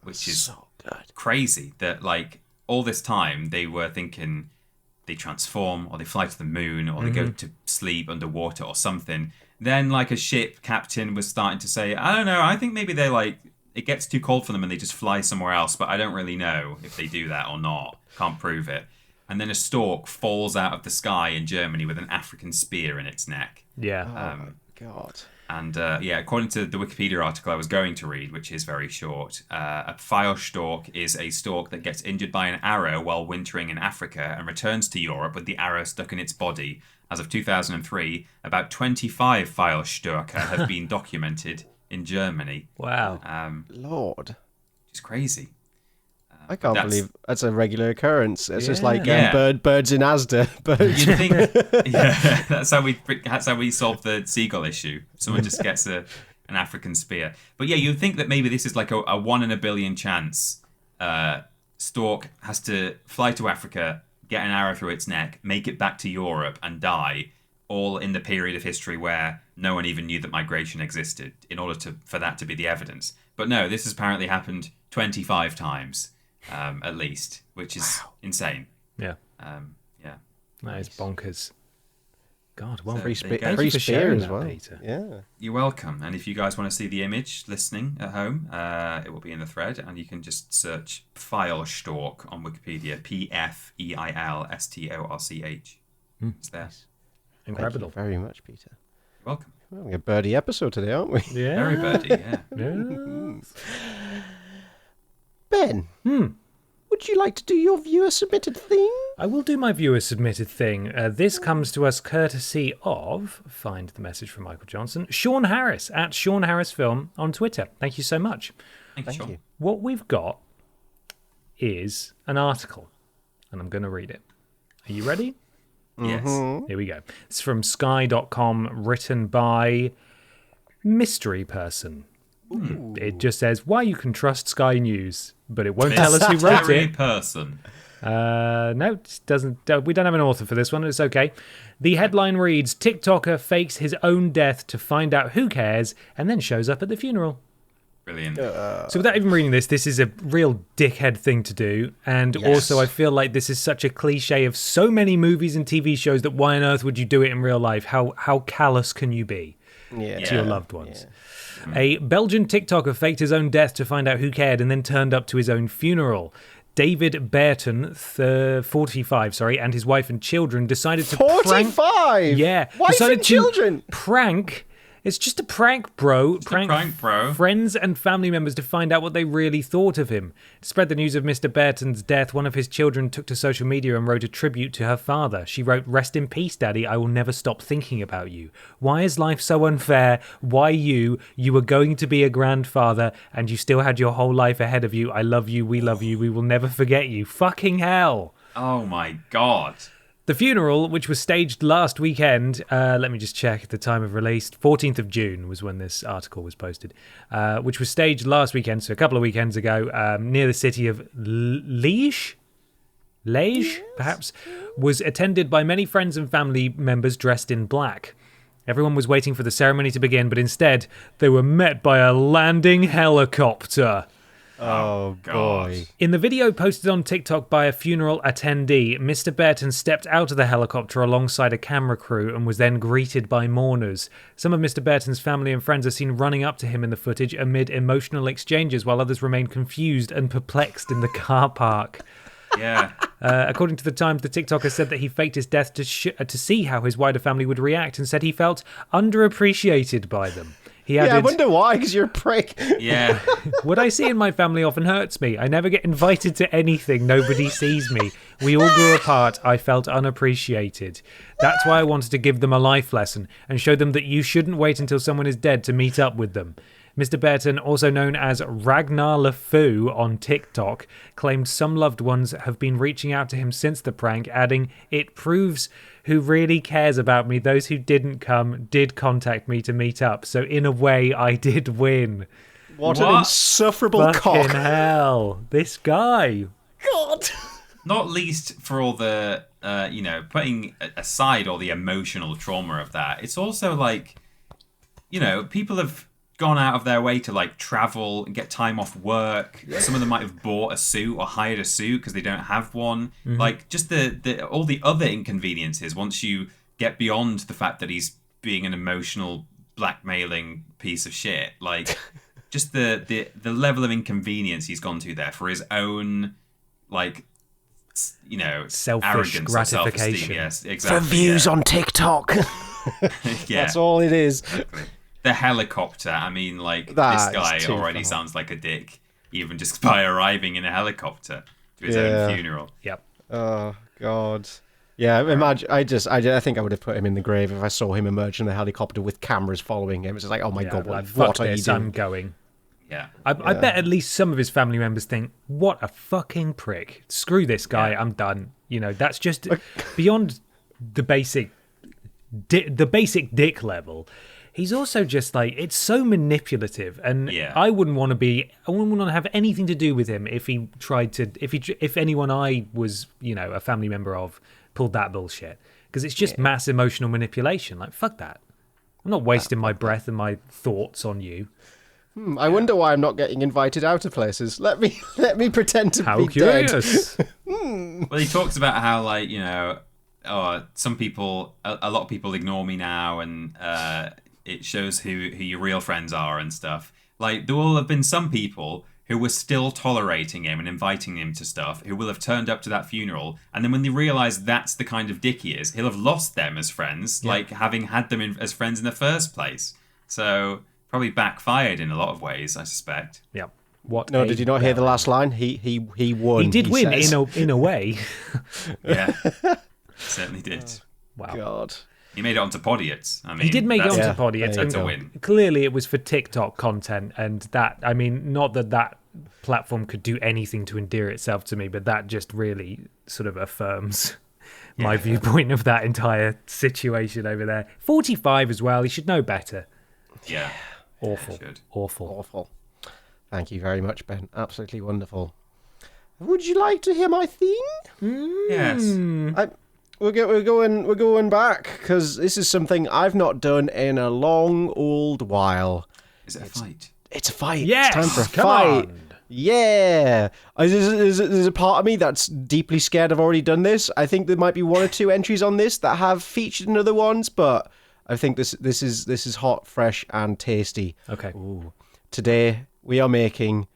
Which is so good. Crazy that, like, all this time they were thinking they transform or they fly to the moon or they go to sleep underwater or something. Then, like, a ship captain was starting to say, I don't know, I think maybe they're like, it gets too cold for them and they just fly somewhere else, but I don't really know if they do that or not. Can't prove it. And then a stork falls out of the sky in Germany with an African spear in its neck. Yeah. Oh, my God. And, according to the Wikipedia article I was going to read, which is very short, a Pfeilstork is a stork that gets injured by an arrow while wintering in Africa and returns to Europe with the arrow stuck in its body. As of 2003, about 25 Pfeilstörke have been documented in Germany. Wow. Lord. Which is crazy. I can't believe that's a regular occurrence. It's just like Yeah. birds in ASDA. Birds. You'd think, that's how we solve the seagull issue. Someone just gets an African spear. But yeah, you'd think that maybe this is like a 1 in a billion chance. Stork has to fly to Africa, get an arrow through its neck, make it back to Europe, and die. All in the period of history where no one even knew that migration existed. In order for that to be the evidence. But no, this has apparently happened 25 times. At least, which is insane. Yeah. Yeah. That is bonkers. God, well, So, Free there you go. thank free you for spear sharing as that, well. Peter. Yeah. You're welcome. And if you guys want to see the image listening at home, it will be in the thread, and you can just search Pfeilstork on Wikipedia. Pfeilstorch. It's there. Incredible. Thank you very much, Peter. You're welcome. Well, we're a birdie episode today, aren't we? Yeah. Very birdie, yeah. Yes. Ben, would you like to do your viewer-submitted thing? I will do my viewer submitted thing. This comes to us courtesy of, find the message from Michael Johnson, Sean Harris at Sean Harris Film on Twitter. Thank you so much. Thank you, Sean. What we've got is an article, and I'm going to read it. Are you ready? Yes. Here we go. It's from sky.com, written by Mystery Person. It just says why you can trust Sky News, but it won't tell us who wrote Mystery it. Person. No, it doesn't. We don't have an author for this one. It's okay. The headline reads: Tick-toker fakes his own death to find out who cares, and then shows up at the funeral. Brilliant. So without even reading this is a real dickhead thing to do. And also I feel like this is such a cliche of so many movies and TV shows that why on earth would you do it in real life? How callous can you be? to your loved ones. A Belgian TikToker faked his own death to find out who cared and then turned up to his own funeral. David Burton, 45, and his wife and children decided to 45? Yeah. Wife decided and children? Prank. It's just a prank, bro. Prank, bro. Friends and family members to find out what they really thought of him. To spread the news of Mr. Burton's death, one of his children took to social media and wrote a tribute to her father. She wrote, "Rest in peace, Daddy. I will never stop thinking about you. Why is life so unfair? Why you? You were going to be a grandfather and you still had your whole life ahead of you. I love you. We love you. We will never forget you." Fucking hell. Oh my God. The funeral, which was staged last weekend, let me just check the time of release, 14th of June was when this article was posted, which was staged last weekend, so a couple of weekends ago, near the city of Liège, perhaps, was attended by many friends and family members dressed in black. Everyone was waiting for the ceremony to begin, but instead, they were met by a landing helicopter. Oh, boy. In the video posted on TikTok by a funeral attendee, Mr. Burton stepped out of the helicopter alongside a camera crew and was then greeted by mourners. Some of Mr. Burton's family and friends are seen running up to him in the footage amid emotional exchanges, while others remain confused and perplexed in the car park. Yeah. According to the Times, the TikToker said that he faked his death to see how his wider family would react and said he felt underappreciated by them. He added, I wonder why, because you're a prick. Yeah. "What I see in my family often hurts me. I never get invited to anything. Nobody sees me. We all grew apart. I felt unappreciated. That's why I wanted to give them a life lesson and show them that you shouldn't wait until someone is dead to meet up with them." Mr. Burton, also known as Ragnar LeFou on TikTok, claimed some loved ones have been reaching out to him since the prank, adding, "It proves who really cares about me. Those who didn't come did contact me to meet up. So in a way, I did win." What an insufferable Fucking cock. hell. This guy. God. Not least for all the, putting aside all the emotional trauma of that. It's also like, people have gone out of their way to like travel and get time off work. Some of them might have bought a suit or hired a suit because they don't have one. Like just the all the other inconveniences once you get beyond the fact that he's being an emotional blackmailing piece of shit. Like just the level of inconvenience he's gone to there for his own Selfish arrogance gratification. or self-esteem. Yes, exactly. For views on TikTok. Yeah. That's all it is. Exactly. The helicopter, I mean, this That guy is too already far. sounds like a dick, even just by arriving in a helicopter to his own funeral. Yep. Oh, God. Yeah, imagine. I think I would have put him in the grave if I saw him emerge from the helicopter with cameras following him. It's just like, oh my God, Like, what fuck are you this, doing? I'm going. Yeah. I bet at least some of his family members think, what a fucking prick. Screw this guy, I'm done. That's just beyond the basic dick level. He's also just it's so manipulative, and I wouldn't want to have anything to do with him if he tried to, if anyone I was, a family member of pulled that bullshit, because it's just mass emotional manipulation. Like, fuck that. I'm not wasting my breath and my thoughts on you. I wonder why I'm not getting invited out of places. Let me pretend to How be curious. dead. Well, he talks about how, some people, a lot of people ignore me now, and it shows who your real friends are and stuff. Like, there will have been some people who were still tolerating him and inviting him to stuff, who will have turned up to that funeral, and then when they realise that's the kind of dick he is, he'll have lost them as friends, having had them as friends in the first place. So, probably backfired in a lot of ways, I suspect. Yeah. What? No, did you not hear the last line? He won. He did win says. in a way. Yeah, certainly did. Wow. God. He made it onto Podiots. I mean, He did make it onto Yeah, Podiots. there you That's a go. win. Clearly, it was for TikTok content, and that, I mean, not that platform could do anything to endear itself to me, but that just really sort of affirms my viewpoint of that entire situation over there. 45 as well. He should know better. Yeah. Awful. Should. Awful. Thank you very much, Ben. Absolutely wonderful. Would you like to hear my theme? Yes. We're going back because this is something I've not done in a long old while. Is it a fight? It's a fight. Yes, It's time for a come fight. on. Yeah. There's a part of me that's deeply scared I've already done this. I think there might be one or two entries on this that have featured in other ones, but I think this is hot, fresh, and tasty. Okay. Ooh. Today we are making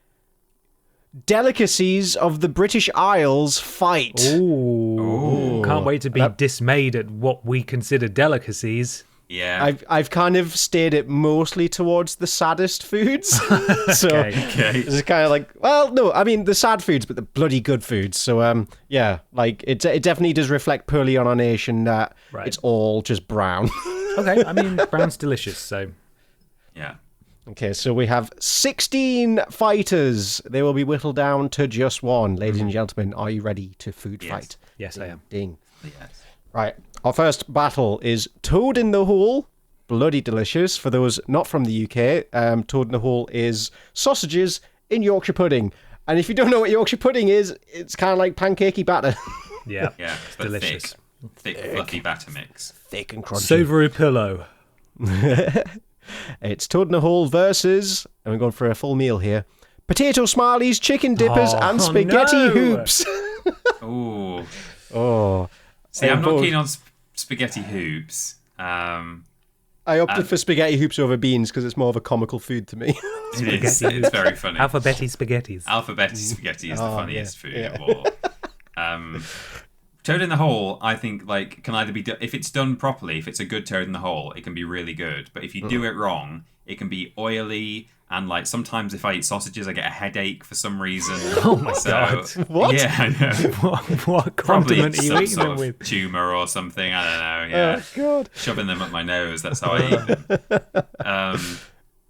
delicacies of the British Isles fight. Ooh. Can't wait to be dismayed at what we consider delicacies. Yeah. I've kind of steered it mostly towards the saddest foods. So Okay. it's kind of like, well, no, I mean the sad foods, but the bloody good foods. So yeah, like it definitely does reflect poorly on our nation that it's all just brown. Okay, I mean brown's delicious, so Yeah. Okay, so we have 16 fighters. They will be whittled down to just one. Ladies and gentlemen, are you ready to food fight? yes, I am. Ding. Yes. Right, our first battle is Toad in the Hole. Bloody delicious. For those not from the UK, Toad in the Hole is sausages in Yorkshire pudding. And if you don't know what Yorkshire pudding is, it's kind of like pancakey batter. Yeah. Yeah. But Delicious. Thick, fluffy batter mix. Thick and crunchy. Savoury pillow. It's Toad in the Hole versus, and we're going for a full meal here, potato smileys, chicken dippers, and spaghetti hoops. Ooh. Oh. See, I'm not keen on spaghetti hoops. I opted for spaghetti hoops over beans because it's more of a comical food to me. It is. It's very funny. Alphabetti spaghettis. Alphabetti spaghetti is the funniest food yeah. of all. Toad in the Hole, I think, like, can either be if it's done properly, if it's a good toad in the hole, it can be really good. But if you do it wrong, it can be oily. And like sometimes if I eat sausages, I get a headache for some reason. Oh my God. What? Yeah, I know. What Probably condiment are you some eating sort them of with? tumor or something. I don't know. Yeah, Oh, God. shoving them up my nose. That's how I eat them.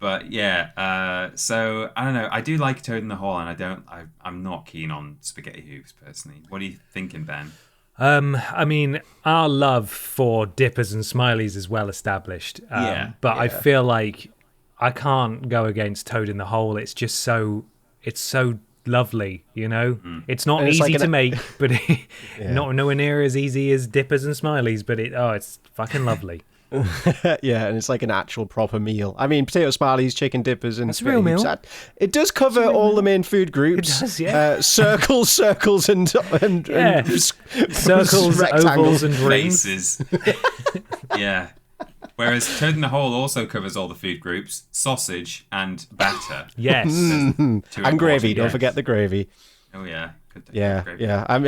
But yeah, so I don't know. I do like Toad in the Hole, and I'm not keen on spaghetti hoops personally. What are you thinking, Ben? I mean, our love for dippers and smileys is well established. But I feel like I can't go against Toad in the Hole. It's just it's so lovely, you know? It's not easy to make, but not nowhere near as easy as dippers and smileys, but it's fucking lovely. Yeah, and it's like an actual proper meal. I mean, potato smileys, chicken dippers, and That's a real spaghetti meal. hoops. It does cover all the main food groups. It does, yeah. Circles, and Circles, rectangles. ovals, and rings. Faces. Yeah. Whereas Toad in the Hole also covers all the food groups: sausage and batter. Yes. And gravy. Don't forget the gravy. Oh yeah. Yeah, Gravy. yeah. I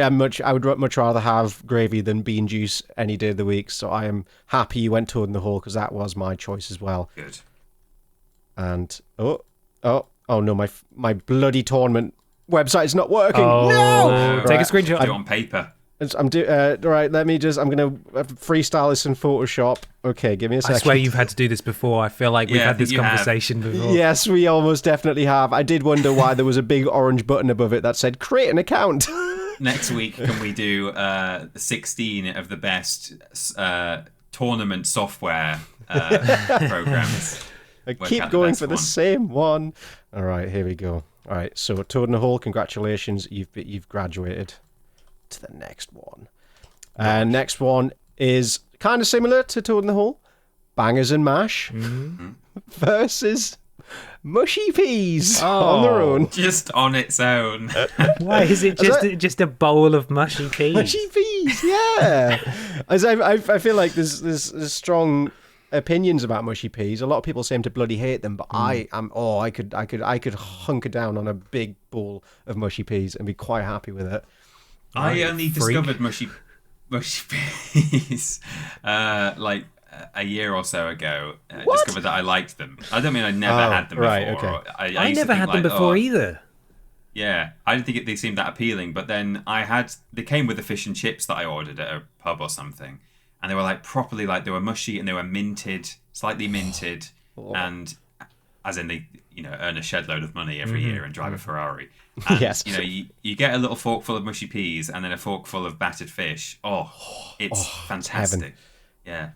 would much rather have gravy than bean juice any day of the week. So I am happy you went Toad in the Hole because that was my choice as well. Good. And oh no, my bloody tournament website's not working. Oh, No! take a Do screenshot. it on paper. Right, let me just. I'm gonna freestyle this in Photoshop. Okay, give me a second. I swear you've had to do this before. I feel like we've Yeah, I had think this you have. conversation before. Yes, we almost definitely have. I did wonder why there was a big orange button above it that said "create an account." Next week, can we do 16 of the best tournament software programs? I Work keep out the going best for the one. same one. All right, here we go. All right, so Toad in the Hole, congratulations, you've graduated to the next one. Next one is kind of similar to Toad in the Hole. Bangers and mash versus mushy peas on their own. Just on its own. Why is it just a bowl of mushy peas? Mushy peas, yeah. As I feel like there's strong opinions about mushy peas. A lot of people seem to bloody hate them, but I could hunker down on a big bowl of mushy peas and be quite happy with it. I only discovered mushy peas like a year or so ago. Discovered that I liked them. I don't mean I never had them before. right, okay. I used never to think had them like, before either. Yeah, I didn't think they seemed that appealing. But then they came with the fish and chips that I ordered at a pub or something, and they were like properly like they were mushy and they were minted, slightly minted, and as in they earn a shed load of money every year and drive a Ferrari. And, Yes. you get a little forkful of mushy peas and then a forkful of battered fish. It's fantastic. Yeah.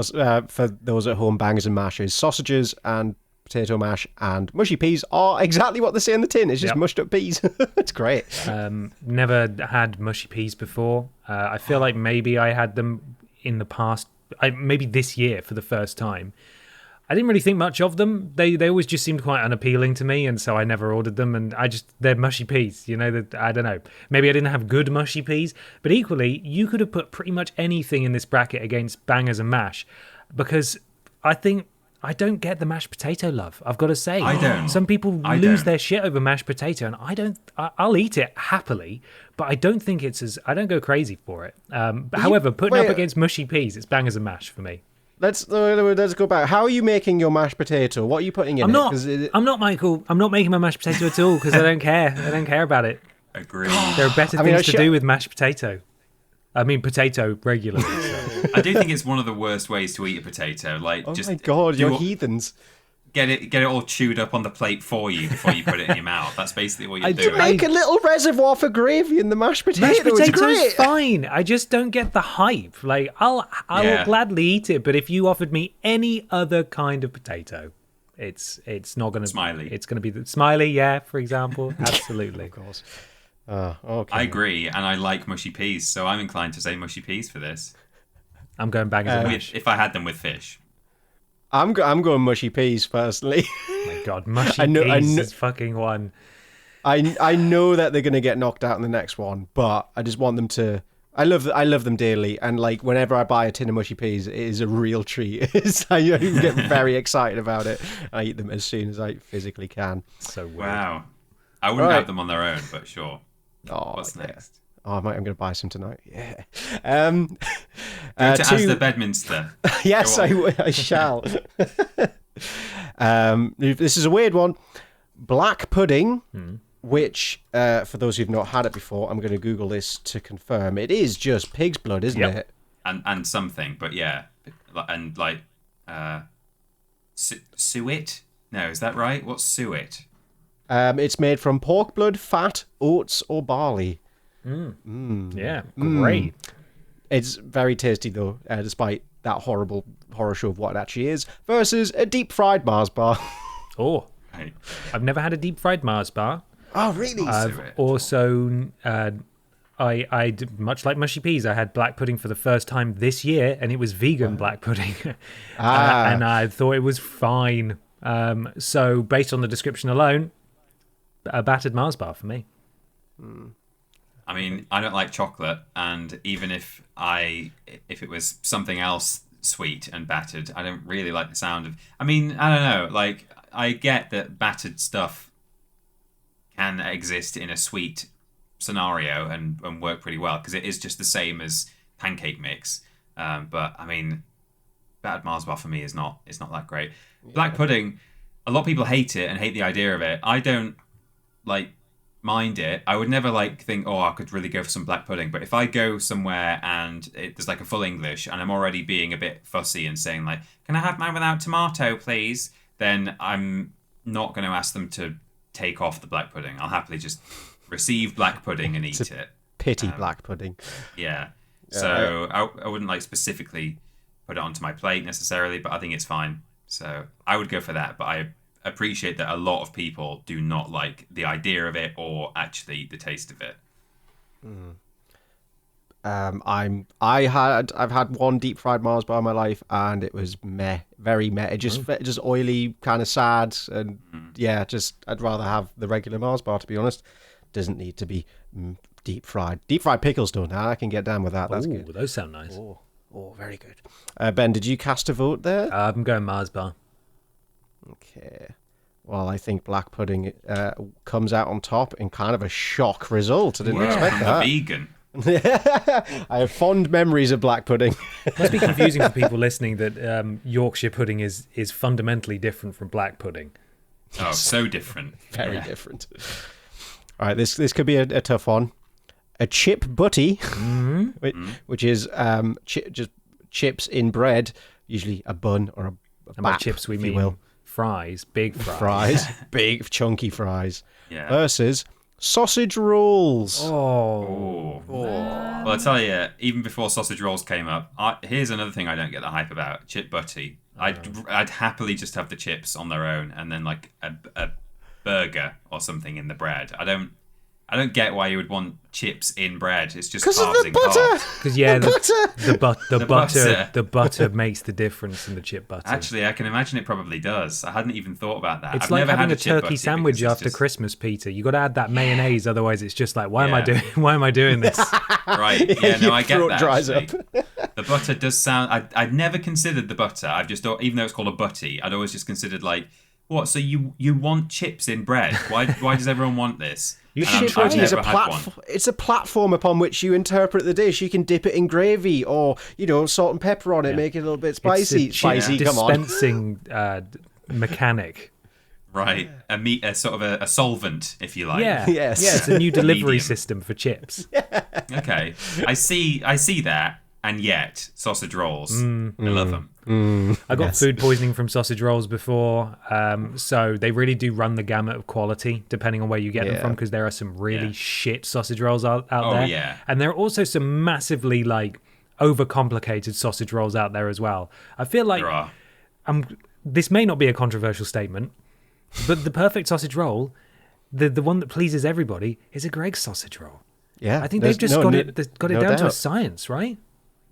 For those at home, bangers and mashes, sausages and potato mash and mushy peas are exactly what they say in the tin. It's just mushed up peas. It's great. Never had mushy peas before. I feel like maybe I had them in the past, maybe this year for the first time. I didn't really think much of them. They always just seemed quite unappealing to me, and so I never ordered them. And they're mushy peas, I don't know. Maybe I didn't have good mushy peas, but equally, you could have put pretty much anything in this bracket against bangers and mash. because I think I don't get the mashed potato love. I've got to say, I don't. Some people I lose don't. their shit over mashed potato, and I don't. I'll eat it happily, but I don't think it's as. I don't go crazy for it. However, putting up against mushy peas, it's bang as a mash for me. Let's go back. How are you making your mashed potato? What are you putting in I'm it? not. 'Cause I'm not, Michael. I'm not making my mashed potato at all because I don't care. I don't care about it. Agree. There are better things to do with mashed potato. I mean, potato regularly. So. I do think it's one of the worst ways to eat a potato. Like, oh just my god, you're do- heathens. Get it all chewed up on the plate for you before you put it in your mouth. That's basically what you're doing. Make a little reservoir for gravy in the mashed potato. Mashed It's potato's great. fine. I just don't get the hype. Like, I will gladly eat it, but if you offered me any other kind of potato, it's not going to Smiley. It's going to be the smiley, yeah, for example. Absolutely. Of course. Okay. I agree, and I like mushy peas, so I'm inclined to say mushy peas for this. I'm going back as a mash. If I had them with fish. I'm going mushy peas personally. Oh my god, mushy I know- peas is fucking one. I know that they're going to get knocked out in the next one, but I just want them to. I love them dearly, and like whenever I buy a tin of mushy peas, it is a real treat. I get very excited about it. I eat them as soon as I physically can. So weird. Wow. I wouldn't have them on their own, but sure. Oh, What's next? Oh, I'm going to buy some tonight. Yeah. Go to ASDA Bedminster. Yes, I shall. This is a weird one. Black pudding, which, for those who've not had it before, I'm going to Google this to confirm. It is just pig's blood, isn't it? And something, but yeah. And like, suet? No, is that right? What's suet? It's made from pork blood, fat, oats, or barley. Yeah, great. It's very tasty, though, despite that horrible horror show of what it actually is, versus a deep-fried Mars bar. Oh, Right. I've never had a deep fried Mars bar. Oh, really? I've also, much like mushy peas, I had black pudding for the first time this year, and it was vegan black pudding, and I thought it was fine. So, based on the description alone, a battered Mars bar for me. I mean, I don't like chocolate, and even if it was something else sweet and battered, I don't really like the sound of. I mean, I don't know. Like, I get that battered stuff can exist in a sweet scenario and work pretty well because it is just the same as pancake mix. But I mean, battered Mars bar for me is not that great. Yeah. Black pudding, a lot of people hate it and hate the idea of it. I don't mind it. I would never think, oh, I could really go for some black pudding. But if I go somewhere and there's a full English and I'm already being a bit fussy and saying can I have mine without tomato, please? Then I'm not going to ask them to take off the black pudding. I'll happily just receive black pudding and eat it. Pity black pudding. Yeah. So I wouldn't specifically put it onto my plate necessarily, but I think it's fine. So I would go for that. But I appreciate that a lot of people do not like the idea of it or actually the taste of it. I've had one deep fried Mars bar in my life, and it was meh, very meh. It just oily, kind of sad, and I'd rather have the regular Mars bar, to be honest. Doesn't need to be deep fried. Deep fried pickles don't. I can get down with that. That's good. Those sound nice. Oh, very good. Ben, did you cast a vote there? I'm going Mars bar. Okay. Well, I think black pudding comes out on top in kind of a shock result. I didn't expect that. Vegan. I have fond memories of black pudding. It must be confusing for people listening that Yorkshire pudding is fundamentally different from black pudding. Oh, so different. Very different. All right, this could be a tough one. A chip butty, which is just chips in bread, usually a bun or a And by bap, chips we if you mean will. fries, big fries. Big chunky fries, Yeah. versus sausage rolls. Oh. Well, I tell you, even before sausage rolls came up, here's another thing I don't get the hype about: chip butty. I'd happily just have the chips on their own, and then a burger or something in the bread. I I don't get why you would want chips in bread. It's just Because of carbs the in butter. carbs. Because yeah, butter. the butter makes the difference in the chip butter. Actually, I can imagine it probably does. I hadn't even thought about that. It's I've like never having had a chip turkey butty sandwich because it's after just- Christmas, Peter. You got to add that mayonnaise, otherwise it's just like, why am I Yeah. doing this? Right. Yeah, no, Your I get throat that. dries Actually. The butter does sound. I'd never considered the butter. I've just, even though it's called a butty, I'd always just considered like, what? So you want chips in bread? Why does everyone want this? You And ship I've butty It's never a had one. It's a platform upon which you interpret the dish. You can dip it in gravy, or salt and pepper on it, make it a little bit spicy. It's a chip Spicy, come on. dispensing mechanic. Right, a sort of a solvent, if you like. Yeah, Yes. yeah. It's a new delivery Medium. system for chips. Okay, I see that, and yet sausage rolls, I love them. I got food poisoning from sausage rolls before, so they really do run the gamut of quality depending on where you get them Yeah. from, because there are some really Yeah. shit sausage rolls out Oh, there. yeah. And there are also some massively like overcomplicated sausage rolls out there as well. I feel like There are. this may not be a controversial statement, but the perfect sausage roll, the one that pleases everybody, is a Greg's sausage roll. Yeah, I think they've just got it no down to a doubt. science, right?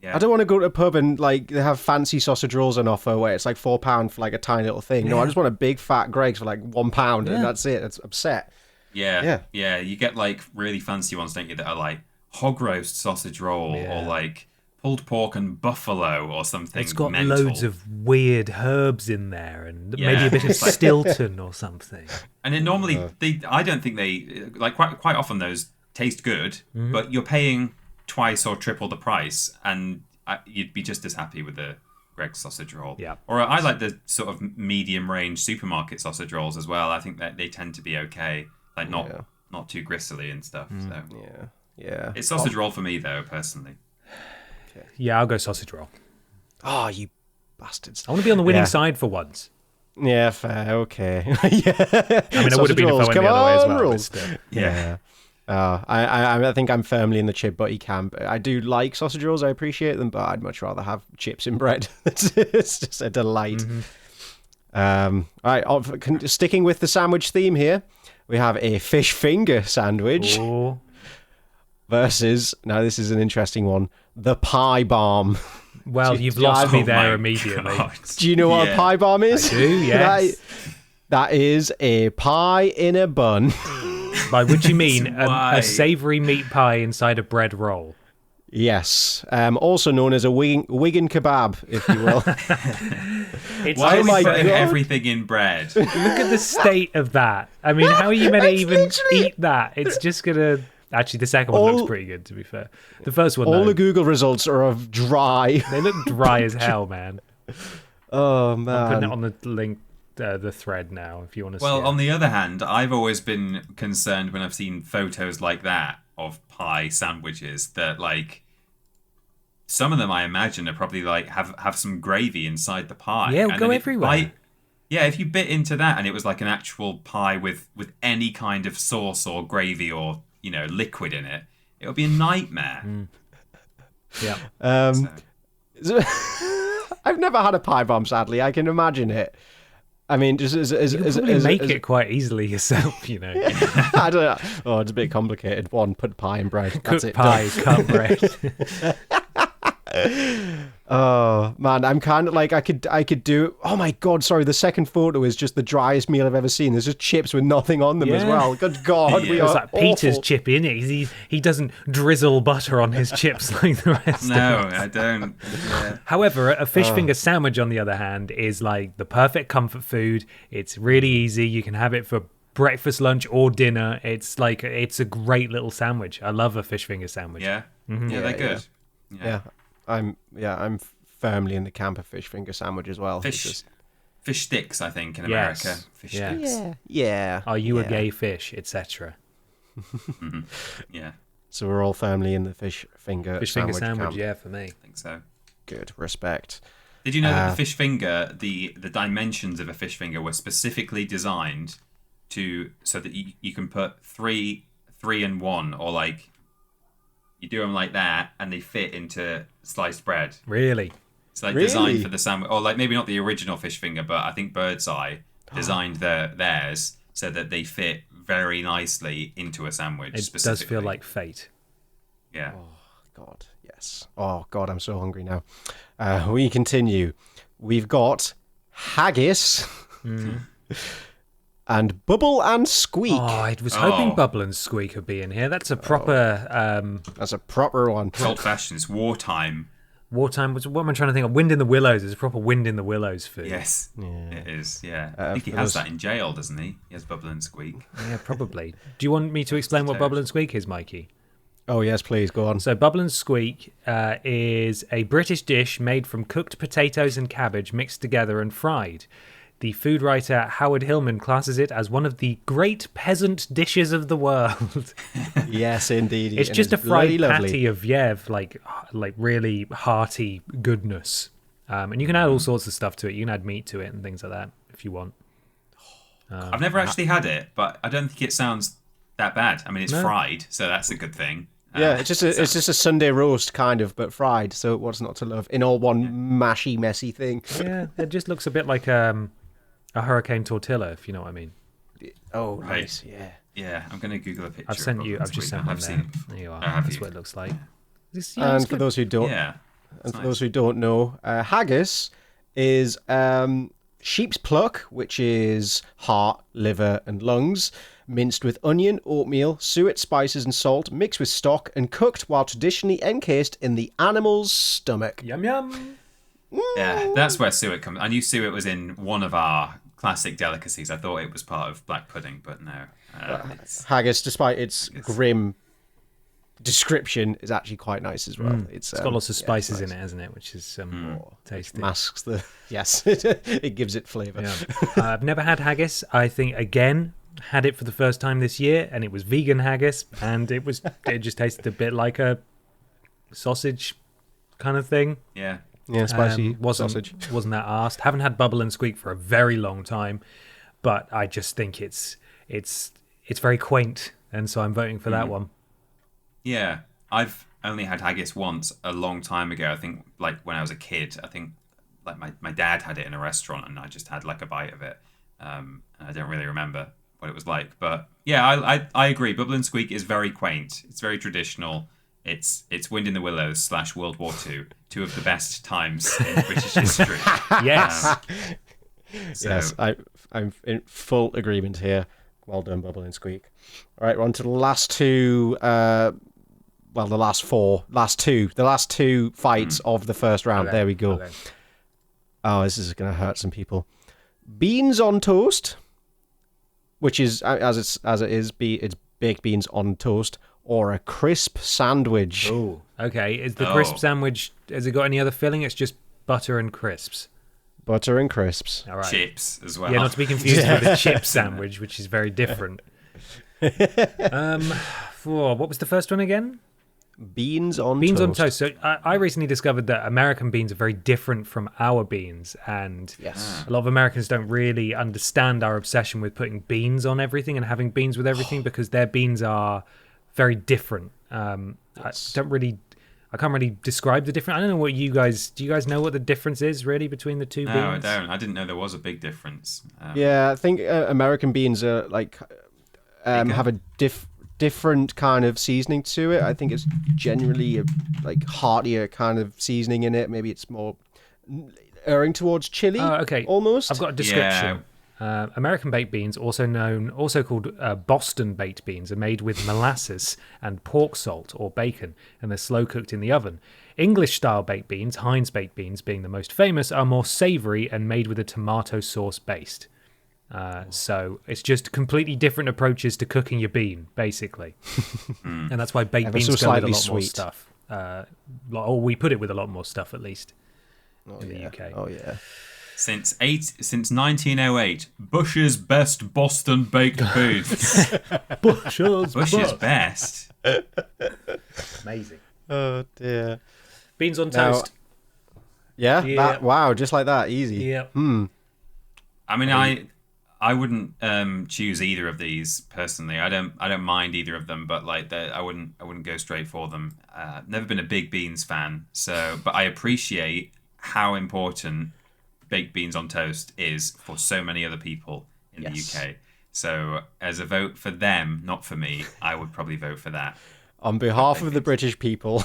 Yeah. I don't want to go to a pub and like they have fancy sausage rolls on offer where it's like £4 for like a tiny little thing. No, I just want a big fat Greg's for like £1 Yeah. and that's it. It's upset. Yeah. You get like really fancy ones, don't you? That are like hog roast sausage roll or like pulled pork and buffalo or something. It's got mental. loads of weird herbs in there and Yeah. maybe a bit of It's like- Stilton or something. And it normally, I don't think they like quite often those taste good, but you're paying twice or triple the price, and you'd be just as happy with the Greg's sausage roll. Yeah. Or I like the sort of medium range supermarket sausage rolls as well. I think that they tend to be okay, like not too gristly and stuff. So Yeah. it's sausage roll for me though, personally. Yeah, I'll go sausage roll. Oh, you bastards. I want to be on the winning Yeah. side for once. Yeah, fair. Okay. yeah. I mean, I would have been if I went the other way as well. But still. Yeah. I think I'm firmly in the chip butty camp. I do like sausage rolls. I appreciate them, but I'd much rather have chips in bread. It's just a delight. All right, sticking with the sandwich theme here, we have a fish finger sandwich Ooh. versus, now this is an interesting one, the pie bomb. Well, you've lost me Oh there my immediately. God. Do you know what a Yeah. pie bomb is? I do, yes. That is a pie in a bun. By which you mean Why? a savoury meat pie inside a bread roll. Yes, also known as a Wigan kebab, if you will. It's Why are Oh my we putting God. everything in bread? Look at the state of that. I mean, how are you meant to It's even literally- eat that? It's just gonna. Actually, the second one looks pretty good. To be fair, the first one, All though, the Google results are of dry. they look dry as hell, man. Oh Putting man. it on the link, the thread now, if you want to see. Well, it. on the other hand, I've always been concerned when I've seen photos like that of pie sandwiches that like some of them I imagine are probably like have some gravy inside the pie. Yeah, it'll And go then everywhere. yeah, if you bit into that and it was like an actual pie with any kind of sauce or gravy or liquid in it, it would be a nightmare. yeah. So, I've never had a pie bomb, sadly. I can imagine it. I mean, just as You can probably make it quite easily yourself, you know. I don't know. Oh, it's a bit complicated. One, put pie in bread. That's Cook it. pie, cut bread. Oh man, I'm kind of like I could do. Oh my god, sorry. The second photo is just the driest meal I've ever seen. There's just chips with nothing on them as Yeah. well. Good god, Yeah. we It's are like Peter's awful. chip in it. He doesn't drizzle butter on his chips like the rest. no, I don't. Yeah. However, a fish finger sandwich, on the other hand, is like the perfect comfort food. It's really easy. You can have it for breakfast, lunch, or dinner. It's a great little sandwich. I love a fish finger sandwich. Yeah, Mm-hmm. yeah, they're good. Yeah, I'm firmly in the camp of fish finger sandwich as well. It's Fish, just- fish sticks, I think, in Yes. America. Fish Yeah. sticks. yeah. Are you a yeah. gay fish, etc.? Yeah, So we're all firmly in the fish finger Fish finger sandwich sandwich, camp. yeah, for me. I think so. Good respect. Did you know that the fish finger, the dimensions of a fish finger were specifically designed so that you can put three and one, or like you do them like that, and they fit into sliced bread. Really? It's like Really? designed for the sandwich, or like maybe not the original fish finger, but I think Birdseye designed theirs so that they fit very nicely into a sandwich. It does feel like fate. Yeah. Oh, God, yes. Oh, God, I'm so hungry now. We continue. We've got haggis and bubble and squeak. Oh, I was hoping Bubble and Squeak would be in here. That's a proper... That's a proper one. It's old-fashioned. It's wartime. wartime... What am I trying to think of? Wind in the Willows. It's a proper Wind in the Willows food. Yes, Yeah. it is. Yeah, I think he has that in jail, doesn't he? He has Bubble and Squeak. Yeah, probably. Do you want me to explain what Bubble and Squeak is, Mikey? Oh, yes, please, go on. So Bubble and Squeak is a British dish made from cooked potatoes and cabbage mixed together and fried. The food writer Howard Hillman classes it as one of the great peasant dishes of the world. Yes, indeed. It's and just a fried lovely. patty of like really hearty goodness, and you can add all sorts of stuff to it. You can add meat to it and things like that if you want. I've never actually had it, but I don't think it sounds that bad. I mean, it's fried, so that's a good thing. Yeah, it's just a Sunday roast kind of, but fried. So what's not to love in all one mashy, messy thing? Yeah, it just looks a bit like a hurricane tortilla, if you know what I mean. Oh, Right. nice. Yeah. Yeah, I'm going to Google a picture. I've sent of you. Bubble I've and just Squeak. sent one I've there. seen it before. There you are. Have That's you? what it looks like. It's And it's for good. those who don't, Yeah. and for those who don't know, haggis is sheep's pluck, which is heart, liver, and lungs, minced with onion, oatmeal, suet, spices, and salt, mixed with stock, and cooked while traditionally encased in the animal's stomach. Yum yum. Yeah, that's where suet comes. I knew suet was in one of our classic delicacies. I thought it was part of black pudding, but no. It's, Haggis, despite its grim description, is actually quite nice as well. It's got lots of spices in it, hasn't it? Which is tasty. Masks the yes, it gives it flavour. Yeah. I've never had haggis. I think again had it for the first time this year, and it was vegan haggis, and it just tasted a bit like a sausage kind of thing. yeah. Yeah, spicy Wasn't sausage. that arsed. Haven't had Bubble and Squeak for a very long time, but I just think it's very quaint, and so I'm voting for that one. Yeah, I've only had haggis once a long time ago. I think like when I was a kid. I think like my dad had it in a restaurant, and I just had like a bite of it. And I don't really remember what it was like, but yeah, I agree. Bubble and Squeak is very quaint. It's very traditional. It's Wind in the Willows / World War II, two of the best times in British history. Yes. Yes, I'm in full agreement here. Well done, Bubble and Squeak. All right, we're on to the last two. The last two fights of the first round. Okay, There we go. okay. Oh, this is going to hurt some people. Beans on toast, which is it's baked beans on toast, or a crisp sandwich. Oh, okay. Is the crisp sandwich? Has it got any other filling? It's just butter and crisps. Butter and crisps. All right. Chips as well. Yeah, not to be confused with a chip sandwich, which is very different. What was the first one again? Beans on Beans toast. on toast. So I recently discovered that American beans are very different from our beans, and Yes. a lot of Americans don't really understand our obsession with putting beans on everything and having beans with everything because their beans are very different. I can't really describe the difference. I don't know what you guys... Do you guys know what the difference is, really, between the two beans? No, I don't. I didn't know there was a big difference. Yeah, I think American beans are like have a different kind of seasoning to it. I think it's generally a like heartier kind of seasoning in it. Maybe it's more erring towards chili. Okay. Almost. I've got a description. American baked beans, also called Boston baked beans, are made with molasses and pork salt or bacon, and they're slow cooked in the oven. English style baked beans, Heinz baked beans being the most famous, are more savoury and made with a tomato sauce based. So it's just completely different approaches to cooking your bean, basically. And that's why baked beans go with a slightly lot more sweet. stuff. Or we put it with a lot more stuff, at least, in the UK. Oh yeah. Since 1908, Bush's best Boston baked beans. Bush's best. Amazing. Oh dear. Beans on Now- toast. Yeah. Yeah. Wow. Just like that. Easy. Yeah. I mean, I wouldn't choose either of these personally. I don't mind either of them, but like I wouldn't go straight for them. Never been a big beans fan, but I appreciate how important baked beans on toast is for so many other people in the UK. So as a vote for them, not for me, I would probably vote for that. On behalf of the British people,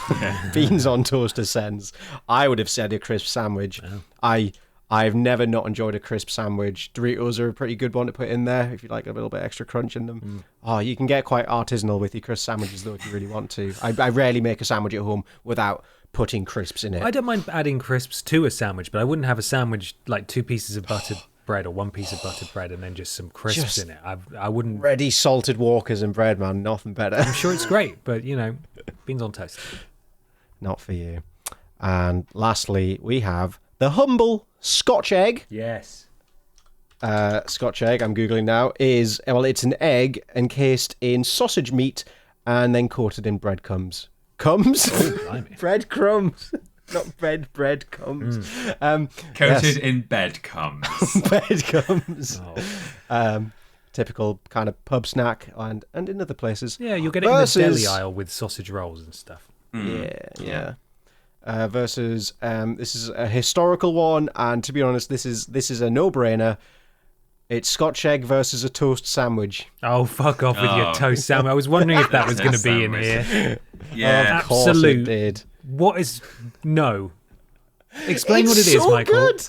beans on toast ascends. I would have said a crisp sandwich. Oh. I've never not enjoyed a crisp sandwich. Doritos are a pretty good one to put in there if you like a little bit extra crunch in them. Oh, you can get quite artisanal with your crisp sandwiches though if you really want to. I rarely make a sandwich at home without putting crisps in it. I don't mind adding crisps to a sandwich, but I wouldn't have a sandwich like 2 pieces of buttered bread or 1 piece of buttered bread and then just some crisps in it. I wouldn't. Ready salted Walkers and bread, man. Nothing better. I'm sure it's great, but beans on toast. Not for you. And lastly, we have the humble Scotch egg. Yes. Scotch egg, I'm Googling now, it's an egg encased in sausage meat and then coated in breadcrumbs. Crumbs? Oh, breadcrumbs. Not breadcrumbs. Coated in bedcrumbs. Breadcrumbs. Typical kind of pub snack and in other places. Yeah, you'll get it in the deli aisle with sausage rolls and stuff. Yeah. Versus this is a historical one, and to be honest, this is a no-brainer. It's Scotch egg versus a toast sandwich. Oh, fuck off with your toast sandwich. I was wondering if that was going to be in here. Yeah, of course it did. What is... No. Explain what it is, Michael. Good.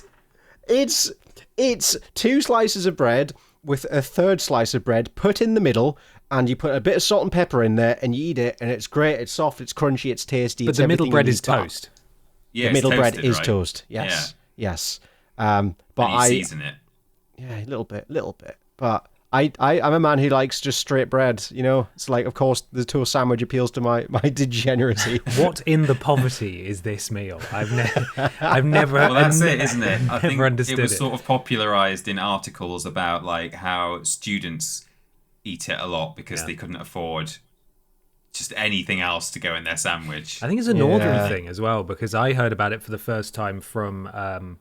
It's 2 slices of bread with a 3rd slice of bread put in the middle, and you put a bit of salt and pepper in there, and you eat it, and it's great, it's soft, it's crunchy, it's tasty. But the middle bread is toast. Yeah, the middle bread toasted, is right? toast. Yes. Yeah. Yes. But and you season it. Yeah, a little bit. But I'm a man who likes just straight bread, It's like, of course, the toast sandwich appeals to my degeneracy. What in the poverty is this meal? I've never... Well, that's it, isn't it? I think understood it was sort of popularized in articles about like how students eat it a lot because they couldn't afford just anything else to go in their sandwich. I think it's a northern thing as well, because I heard about it for the first time from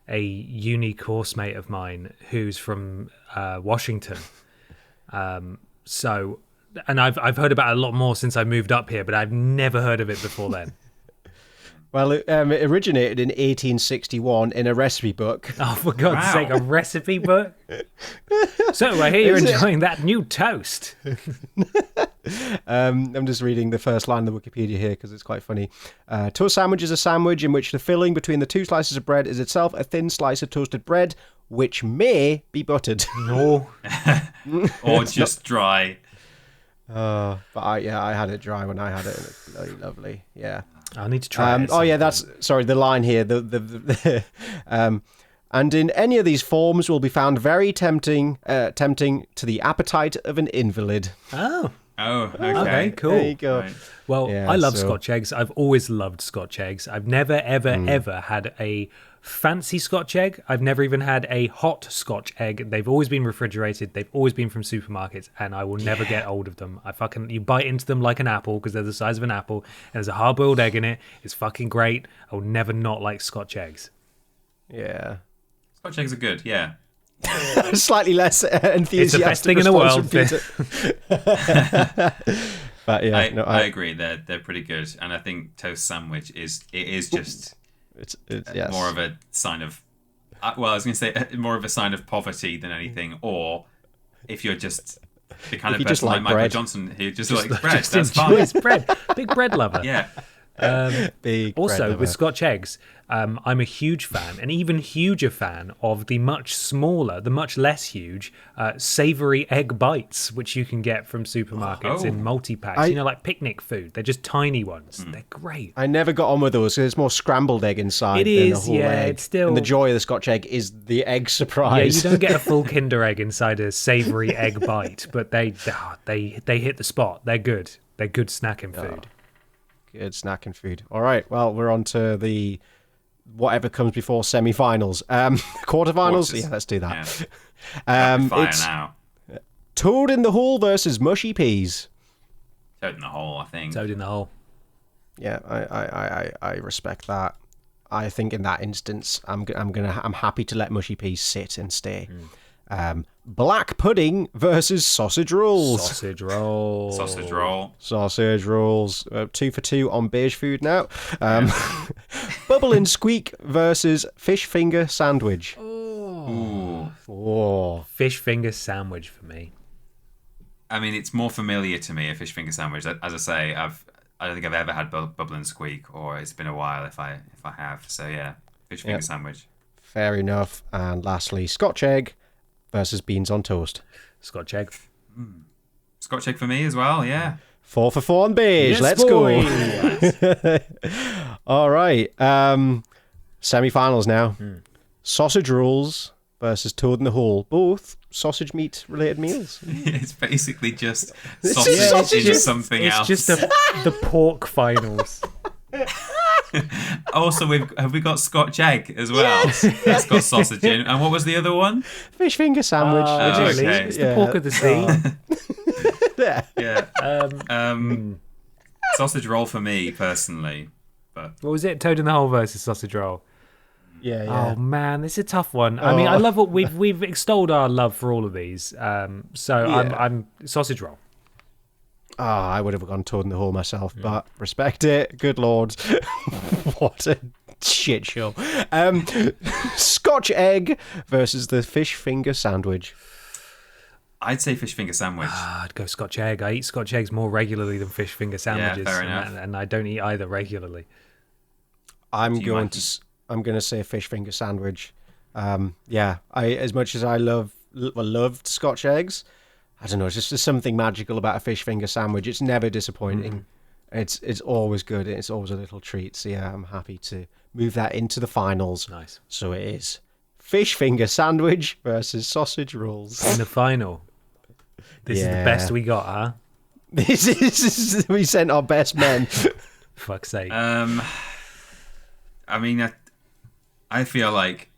a uni course mate of mine who's from Washington. So, and I've heard about it a lot more since I moved up here, but I've never heard of it before then. Well, it originated in 1861 in a recipe book. Oh, for God's sake, a recipe book? So I hear you're enjoying that new toast. I'm just reading the first line of the Wikipedia here because it's quite funny. Toast sandwich is a sandwich in which the filling between the 2 slices of bread is itself a thin slice of toasted bread, which may be buttered. No. Or just dry. But I had it dry when I had it, and it's bloody lovely. Yeah. I need to try it. The line here. And in any of these forms will be found very tempting to the appetite of an invalid. Oh, okay. Cool. There you go. Right. Well, I love Scotch eggs. I've always loved Scotch eggs. I've never, ever had a fancy Scotch egg. I've never even had a hot Scotch egg. They've always been refrigerated. They've always been from supermarkets, and I will never get old of them. You bite into them like an apple because they're the size of an apple, and there's a hard-boiled egg in it. It's fucking great. I will never not like Scotch eggs. Yeah. Scotch eggs are good, yeah. Slightly less enthusiastic. It's the best thing in the world. But yeah, I agree. They're pretty good, and I think toast sandwich is just it's more of a sign of. Well, I was going to say more of a sign of poverty than anything, or if you're just the kind of person like Michael Johnson who just likes bread, that's fine. Bread, big bread lover. Yeah. Also, with Scotch eggs, I'm a huge fan, an even huger fan of the much smaller, the much less huge, savoury egg bites, which you can get from supermarkets in multi-packs. Like picnic food. They're just tiny ones. They're great. I never got on with those because it's more scrambled egg inside than a whole egg. It's still... And the joy of the Scotch egg is the egg surprise. Yeah, you don't get a full Kinder egg inside a savoury egg bite, but they hit the spot. They're good. They're good snacking food. Good snacking food. All right, well, we're on to the whatever comes before semi-finals. Quarterfinals? Yeah, let's do that. Yeah. It's now. Toad in the Hole versus Mushy Peas. Toad in the hole, I think. Toad in the hole. Yeah, I respect that. I think in that instance, I'm happy to let Mushy Peas sit and stay. Black pudding versus sausage rolls. Sausage rolls. 2 for 2 on beige food now. Bubble and squeak versus fish finger sandwich. Ooh. Oh, Fish finger sandwich for me. I mean, it's more familiar to me, a fish finger sandwich. As I say, I don't think I've ever had Bubble and Squeak, or it's been a while if I have. So yeah, fish finger sandwich. fair enough. And lastly, Scotch egg versus beans on toast. Scotch egg. Scotch egg for me as well. Yeah. 4 for 4 on beige. Yes, Let's boy. go. All right. Semi-finals now. Sausage rolls versus toad in the hole. Both sausage meat related meals. It's basically just This sausage is sausage. in something It's else. just the pork finals. Also, have we got Scotch egg as well? That's got sausage in. And what was the other one? Fish finger sandwich. Oh, which is- really? okay. It's the pork of the sea. Yeah. Yeah. Sausage roll for me personally, but What was it? Toad in the hole versus sausage roll. Yeah, Oh man, this is a tough one. I mean, I love what we've extolled our love for all of these. So I'm sausage roll. I would have gone toad in the hole myself, but respect it. Good lord. What a shit show. Scotch egg versus the fish finger sandwich. I'd say fish finger sandwich. I'd go Scotch egg. I eat Scotch eggs more regularly than fish finger sandwiches, fair enough. and I don't eat either regularly. I'm you going like to say fish finger sandwich. Yeah, as much as I loved Scotch eggs, I don't know. It's just something magical about a fish finger sandwich. It's never disappointing. It's always good. It's always a little treat. So yeah, I'm happy to move that into the finals. Nice. So it is fish finger sandwich versus sausage rolls. In the final, this is the Yeah. best we got, huh? This is we sent our best men. Fuck's sake. I mean, I feel like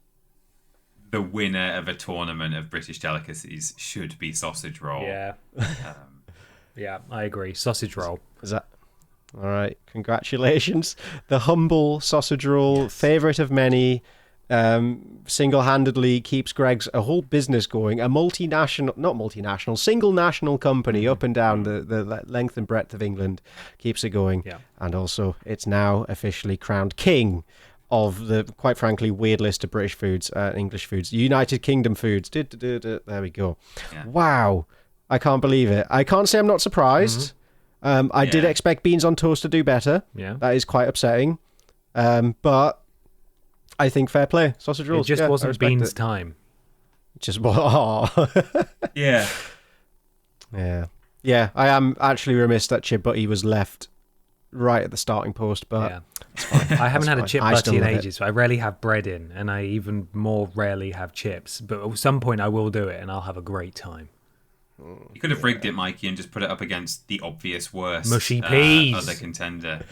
the winner of a tournament of British delicacies should be sausage roll. Yeah. Yeah, I agree. Sausage roll. Is that all right? Congratulations. The humble sausage roll, favorite of many, single-handedly keeps Greg's a whole business going. A single national company up and down the length and breadth of England keeps it going. Yeah. And also, it's now officially crowned king of the, quite frankly, weird list of British foods, English foods, United Kingdom foods. There we go. Yeah. Wow. I can't believe it. I can't say I'm not surprised. I did Yeah. expect beans on toast to do better. Yeah. That is quite upsetting. But I think fair play. Sausage It rolls. just yeah, I wasn't respect Bean's it. time. Just Yeah. yeah. I am actually remiss that Chip Butty was left right at the starting post, but Yeah. I haven't had a fine. chip I still butty in love it. ages. I rarely have bread in, and I even more rarely have chips. But at some point, I will do it, and I'll have a great time. You could have rigged it, Mikey, and just put it up against the obvious worst Mushy peas. other contender.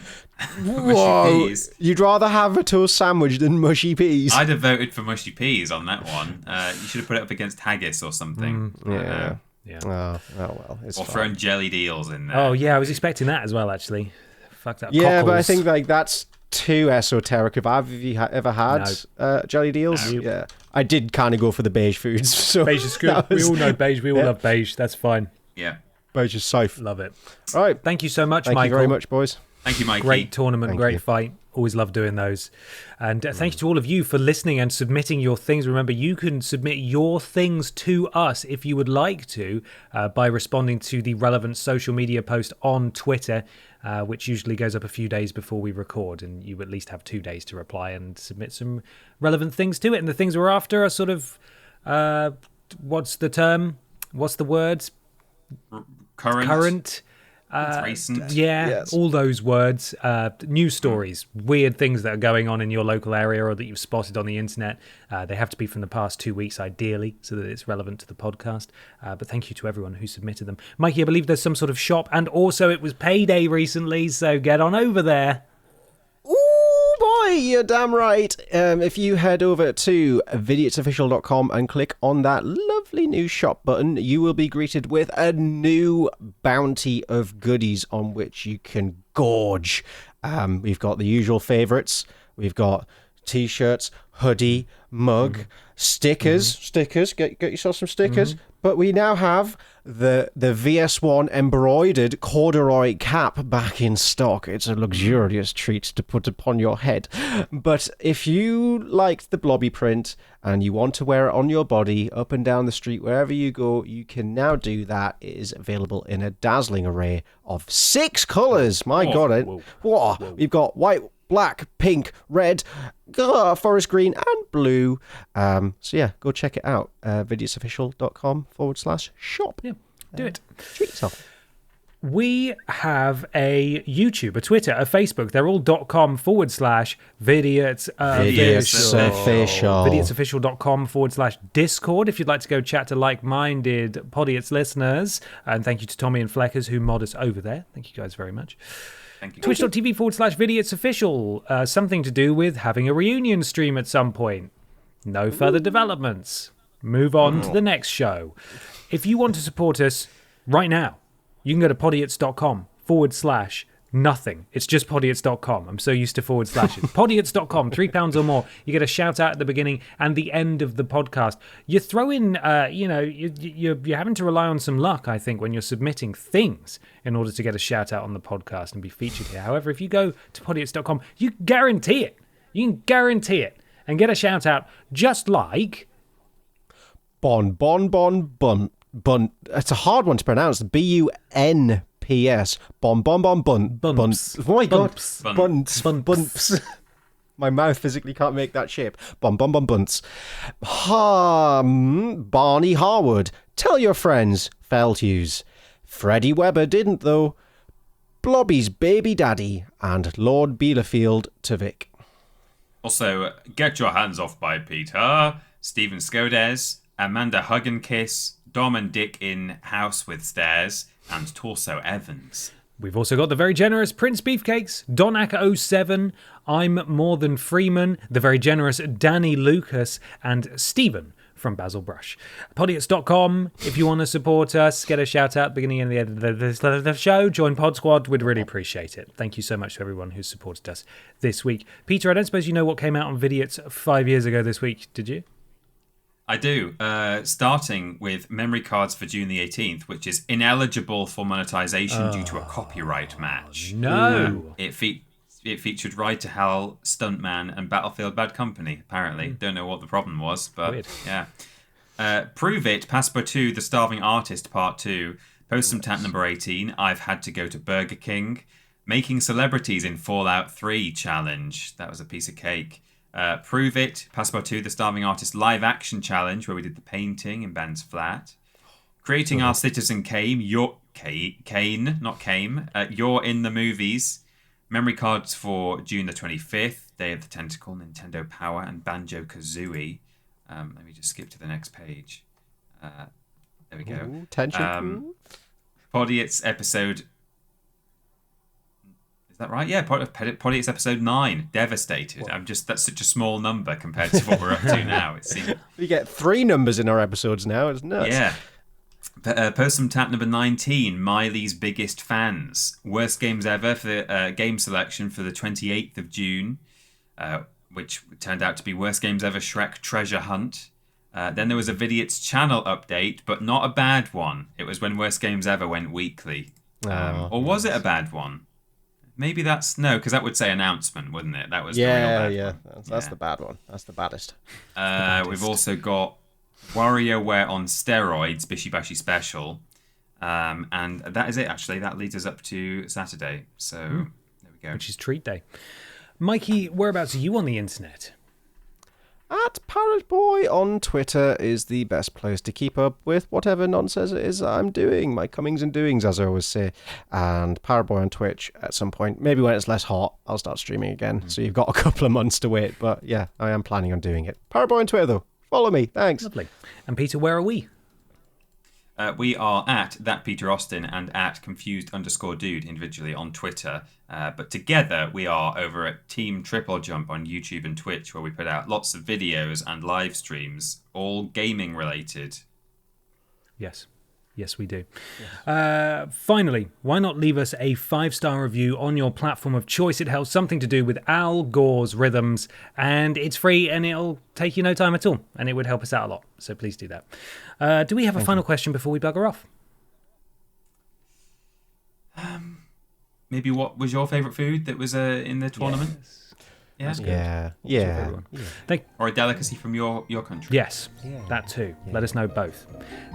whoa, Mushy peas. you'd rather have a toast sandwich than mushy peas. I'd have voted for mushy peas on that one. You should have put it up against haggis or something. yeah. Yeah. Oh well, it's Or fine. thrown jellied eels in there. Oh yeah, I was expecting that as well. Actually, fucked up. Yeah, but I cockles. think like that's too esoteric. Have you ever had jellied eels? No. Yeah, I did kind of go for the beige foods. So beige is good. that was- We all know beige. We all Yeah. love beige. That's fine. Yeah. beige is safe. Love it. All right, Thank you so much, thank Michael. you very much, boys. Thank you, Mikey. Great tournament, Thank great you. fight. Always love doing those. And thank you to all of you for listening and submitting your things. Remember, you can submit your things to us if you would like to by responding to the relevant social media post on Twitter, which usually goes up a few days before we record. And you at least have 2 days to reply and submit some relevant things to it. And the things we're after are sort of, what's the term? What's the word? Current. It's recent. Yeah, Yes. all those words. News stories, weird things that are going on in your local area or that you've spotted on the internet. They have to be from the past 2 weeks, ideally, so that it's relevant to the podcast. But thank you to everyone who submitted them. Mikey, I believe there's some sort of shop, and also it was payday recently, so get on over there. Ooh, boy, you're damn right. If you head over to vidiotsofficial.com and click on that lovely new shop button, you will be greeted with a new bounty of goodies on which you can gorge. We've got the usual favourites. We've got T-shirts, hoodie, mug, stickers. Get yourself some stickers. But we now have the VS1 embroidered corduroy cap back in stock. It's a luxurious treat to put upon your head. But if you liked the blobby print and you want to wear it on your body, up and down the street, wherever you go, you can now do that. It is available in a dazzling array of 6 colours. My God. Whoa. We've got white, black, pink, red, forest green, and blue. So yeah, go check it out. Vidiotsofficial.com/shop. Yeah, do it. Treat yourself. We have a YouTube, a Twitter, a Facebook. They're all .com/Vidiots. Vidiots Official. Vidiotsofficial.com/Discord if you'd like to go chat to like-minded Podiots listeners. And thank you to Tommy and Fleckers who mod us over there. Thank you guys very much. Twitch.tv/Vidiots something to do with having a reunion stream at some point. No further developments. Move on to the next show. If you want to support us right now, you can go to podiots.com/nothing. It's just podiots.com. I'm so used to forward slashes. Podiots.com, £3 or more. You get a shout out at the beginning and the end of the podcast. You throw in, you're having to rely on some luck, I think, when you're submitting things in order to get a shout out on the podcast and be featured here. However, if you go to podiots.com, you guarantee it. You can guarantee it and get a shout out just like Bon. It's a hard one to pronounce. BUNPS. Bon. Bumps. Oh my God. Bumps. Bunts. My mouth physically can't make that shape. Bunts. Barney Harwood. Tell your friends. Feltuse. Freddie Webber didn't though. Blobby's baby daddy. And Lord Bielefeld to Vic. Also, Get Your Hands Off by Peter, Stephen Skodes, Amanda Hug and Kiss, Dom and Dick in House with Stairs, and Torso Evans. We've also got the very generous Prince Beefcakes, Donac07, I'm More Than Freeman, the very generous Danny Lucas, and Stephen from Basil Brush. Podiots.com, if you want to support us, get a shout out at the beginning and the end of the show, join Pod Squad, we'd really appreciate it. Thank you so much to everyone who's supported us this week. Peter, I don't suppose you know what came out on Vidiots 5 years ago this week, did you? I do, starting with memory cards for June the 18th, which is ineligible for monetization due to a copyright match. No. It featured Ride to Hell, Stuntman, and Battlefield Bad Company, apparently. Don't know what the problem was, but weird. Yeah. Prove It, Passepartout, The Starving Artist, Part 2, Possum Tat number 18, I've Had to Go to Burger King, Making Celebrities in Fallout 3 Challenge. That was a piece of cake. Prove It, Passepartout, The Starving Artist live action challenge, where we did the painting in Ben's flat. Creating Our Citizen Kane, You're in the Movies. Memory cards for June the 25th, Day of the Tentacle, Nintendo Power, and Banjo-Kazooie. Let me just skip to the next page. There we go. Ooh, tension. Podiots episode... Is that right? Yeah, Podiots episode 9, Devastated. That's such a small number compared to what we're up to now. It seems. We get 3 numbers in our episodes now. It's nuts. Yeah. Possum Tat number 19, Miley's Biggest Fans. Worst games ever for the game selection for the 28th of June, which turned out to be Worst Games Ever Shrek Treasure Hunt. Then there was a Vidiots channel update, but not a bad one. It was when Worst Games Ever went weekly. Or was it a bad one? Maybe that's... No, because that would say announcement, wouldn't it? That was the real bad one. That's the bad one. That's the baddest. We've also got WarioWare on Steroids, Bishy Bashy Special. And that is it, actually. That leads us up to Saturday. So, there we go. Which is treat day. Mikey, whereabouts are you on the internet? At Parrot Boy on Twitter is the best place to keep up with whatever nonsense it is I'm doing, my comings and doings, as I always say. And Parrot Boy on Twitch at some point, maybe when it's less hot, I'll start streaming again. So you've got a couple of months to wait, but yeah, I am planning on doing it. Parrot Boy on Twitter, though. Follow me. Thanks. Lovely. And Peter, where are we? We are at That Peter Austin and at Confused_Dude individually on Twitter. But together we are over at Team Triple Jump on YouTube and Twitch, where we put out lots of videos and live streams, all gaming related. Yes. Yes, we do. Finally, why not leave us a 5-star review on your platform of choice? It helps something to do with Al Gore's rhythms, and it's free, and it'll take you no time at all, and it would help us out a lot. So please do that. Do we have a final question before we bugger off? Maybe what was your favourite food that was in the tournament? Yes. Yeah. Or a delicacy from your country? Yes, that too. Let us know both.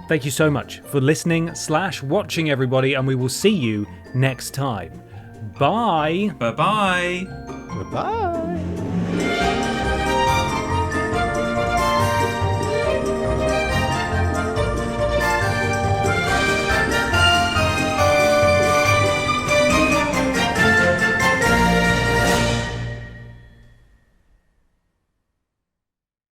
Thank you so much for listening/watching, everybody, and we will see you next time. Bye. Bye-bye. Goodbye.